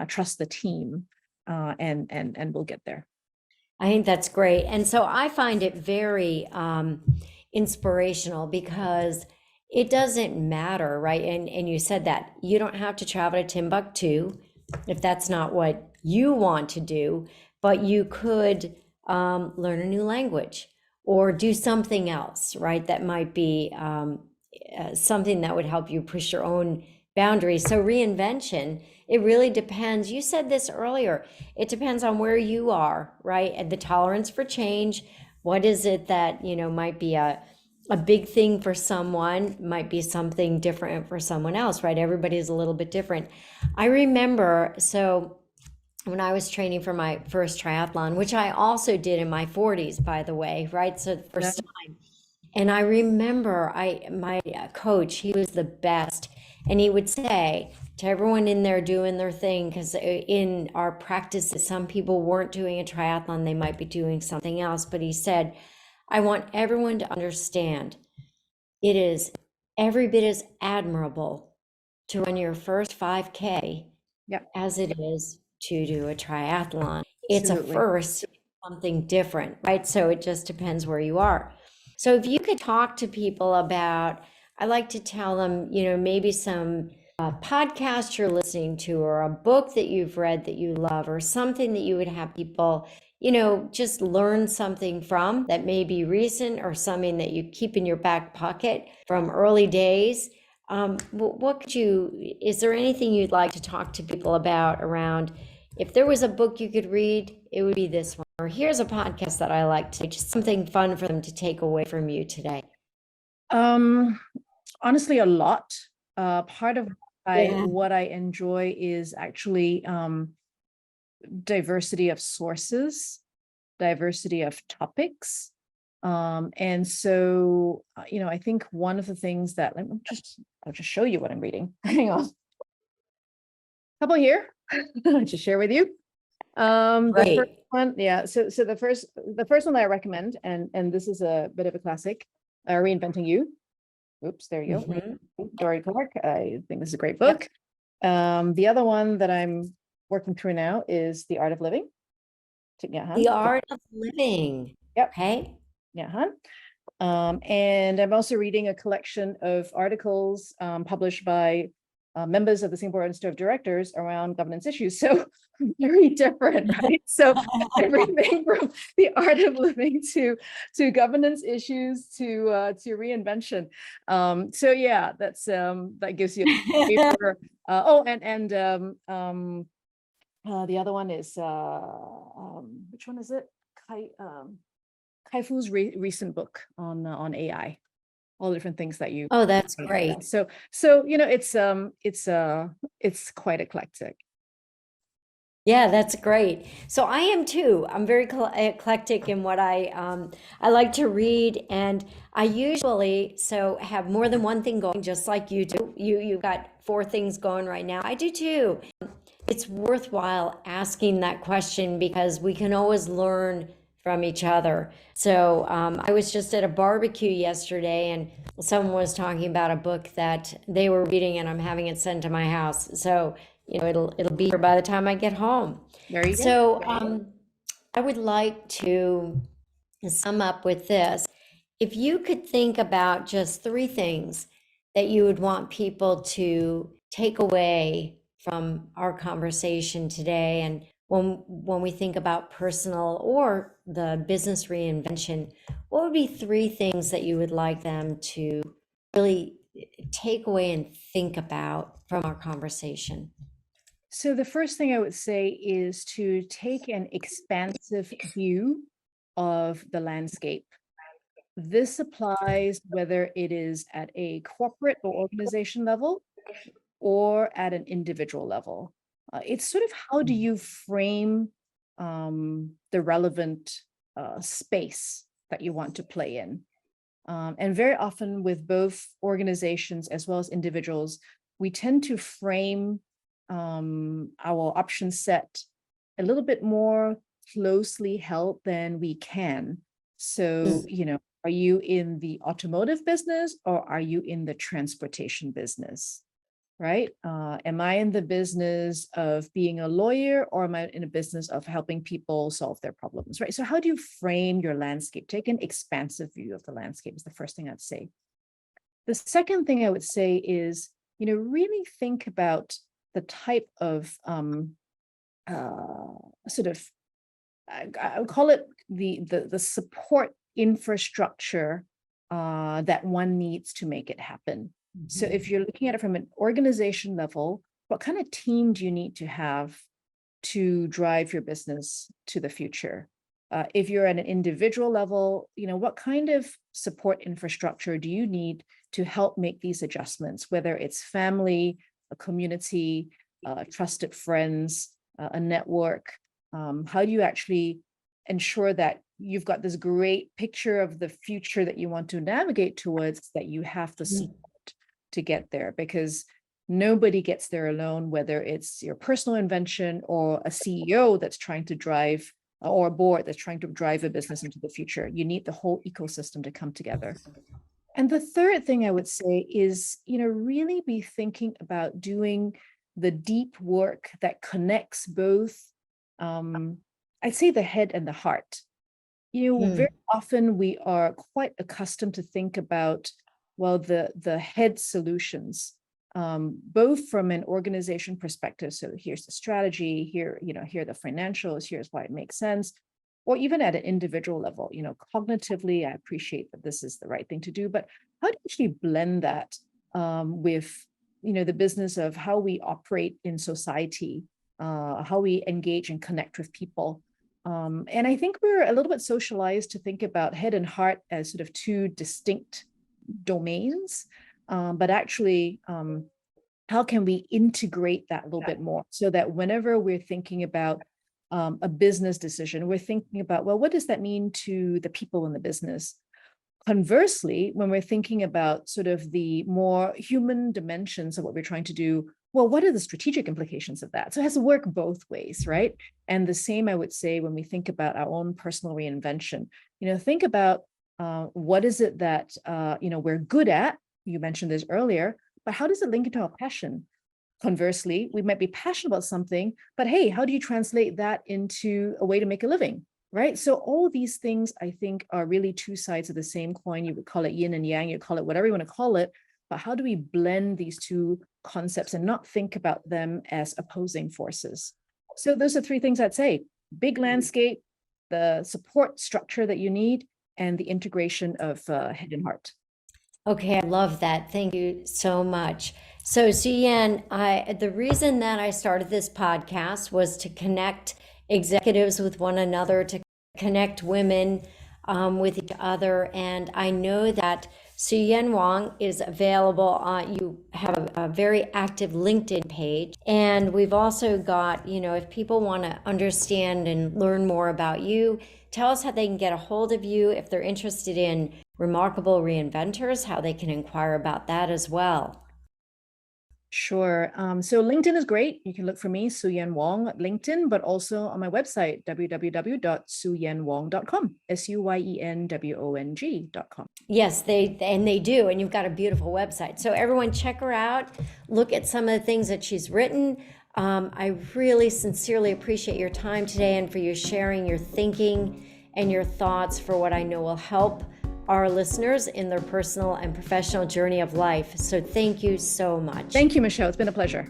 trust the team, and we'll get there. I think that's great. And so I find it very inspirational, because it doesn't matter, right? And you said that you don't have to travel to Timbuktu if that's not what you want to do, but you could learn a new language or do something else, right? That might be something that would help you push your own boundaries. So reinvention, it really depends. You said this earlier. It depends on where you are, right? And the tolerance for change. What is it that, might be a big thing for someone, might be something different for someone else, right? Everybody is a little bit different. I remember, so when I was training for my first triathlon, which I also did in my 40s, by the way, right? So the first time. And I remember my coach, he was the best. And he would say to everyone in there doing their thing, because in our practices, some people weren't doing a triathlon, they might be doing something else. But he said, I want everyone to understand it is every bit as admirable to run your first 5K as it is to do a triathlon. It's a first, something different, right? So it just depends where you are. So if you could talk to people about, I like to tell them, maybe some podcast you're listening to, or a book that you've read that you love, or something that you would have people, just learn something from, that may be recent, or something that you keep in your back pocket from early days. Is there anything you'd like to talk to people about around, if there was a book you could read, it would be this one, or here's a podcast that I like to, just something fun for them to take away from you today? Honestly, a lot. Part of what I enjoy is actually diversity of sources, diversity of topics. And so, I think one of the things that I'll just show you what I'm reading. Hang on. Couple here to share with you. The first one, yeah. So the first one that I recommend, and this is a bit of a classic, Reinventing You. Oops, there you go. Dory Clark. I think this is a great book. The other one that I'm working through now is The Art of Living. The Art of Living. Yep. Okay. Yeah. And I'm also reading a collection of articles published by members of the Singapore Institute of Directors around governance issues. So very different, right? So everything from the art of living to governance issues to reinvention. So yeah, that's that gives you a flavor. The other one is which one is it? Kai-Fu's recent book on AI, all the different things that you. Oh, that's great. So it's quite eclectic. Yeah, that's great. So I am too. I'm very eclectic in what I like to read, and I usually have more than one thing going, just like you do. You've got 4 things going right now. I do too. It's worthwhile asking that question because we can always learn from each other. So I was just at a barbecue yesterday and someone was talking about a book that they were reading and I'm having it sent to my house. So, it'll be here by the time I get home. There you go. So I would like to sum up with this. If you could think about just 3 things that you would want people to take away from our conversation today, and when we think about personal or the business reinvention, what would be 3 things that you would like them to really take away and think about from our conversation? So the first thing I would say is to take an expansive view of the landscape. This applies whether it is at a corporate or organization level or at an individual level. It's sort of how do you frame the relevant space that you want to play in. And very often with both organizations as well as individuals, we tend to frame our option set a little bit more closely held than we can. So, are you in the automotive business or are you in the transportation business? Right? Am I in the business of being a lawyer or am I in a business of helping people solve their problems? Right? So how do you frame your landscape? Take an expansive view of the landscape is the first thing I'd say. The second thing I would say is, really think about the type of sort of, I would call it the support infrastructure that one needs to make it happen. So if you're looking at it from an organization level, what kind of team do you need to have to drive your business to the future? If you're at an individual level, what kind of support infrastructure do you need to help make these adjustments, whether it's family, a community, trusted friends, a network? How do you actually ensure that you've got this great picture of the future that you want to navigate towards, that you have the support to get there? Because nobody gets there alone, whether it's your personal invention or a CEO that's trying to drive, or a board that's trying to drive a business into the future. You need the whole ecosystem to come together. And the third thing I would say is, really be thinking about doing the deep work that connects both, I'd say the head and the heart. Very often we are quite accustomed to think about, well, the head solutions, both from an organization perspective. So here's the strategy, here are the financials, here's why it makes sense. Or even at an individual level, cognitively, I appreciate that this is the right thing to do, but how do you actually blend that with, the business of how we operate in society, how we engage and connect with people? And I think we're a little bit socialized to think about head and heart as sort of 2 distinct domains, but actually how can we integrate that a little bit more so that whenever we're thinking about a business decision, we're thinking about, well, what does that mean to the people in the business? Conversely, when we're thinking about sort of the more human dimensions of what we're trying to do, well, what are the strategic implications of that? So it has to work both ways, right? And the same, I would say, when we think about our own personal reinvention, think about what is it that, we're good at? You mentioned this earlier, but how does it link into our passion? Conversely, we might be passionate about something, but hey, how do you translate that into a way to make a living? Right. So all these things, I think, are really two sides of the same coin. You would call it yin and yang, you call it whatever you want to call it. But how do we blend these two concepts and not think about them as opposing forces? So those are three things I'd say: big landscape, the support structure that you need, and the integration of head and heart. Okay, I love that. Thank you so much. So, Su-Yen, the reason that I started this podcast was to connect executives with one another, to connect women with each other. And I know that Su-Yen Wong is available. You have a very active LinkedIn page. And we've also got, if people want to understand and learn more about you, tell us how they can get a hold of you. If they're interested in Remarkable Reinventors, how they can inquire about that as well. Sure. So LinkedIn is great. You can look for me, Su-Yen Wong, at LinkedIn, but also on my website, www.suyenwong.com, SUYENWONG.com. Yes, they do. And you've got a beautiful website. So everyone check her out. Look at some of the things that she's written. I really sincerely appreciate your time today and for you sharing your thinking and your thoughts for what I know will help our listeners in their personal and professional journey of life. So thank you so much. Thank you, Michelle. It's been a pleasure.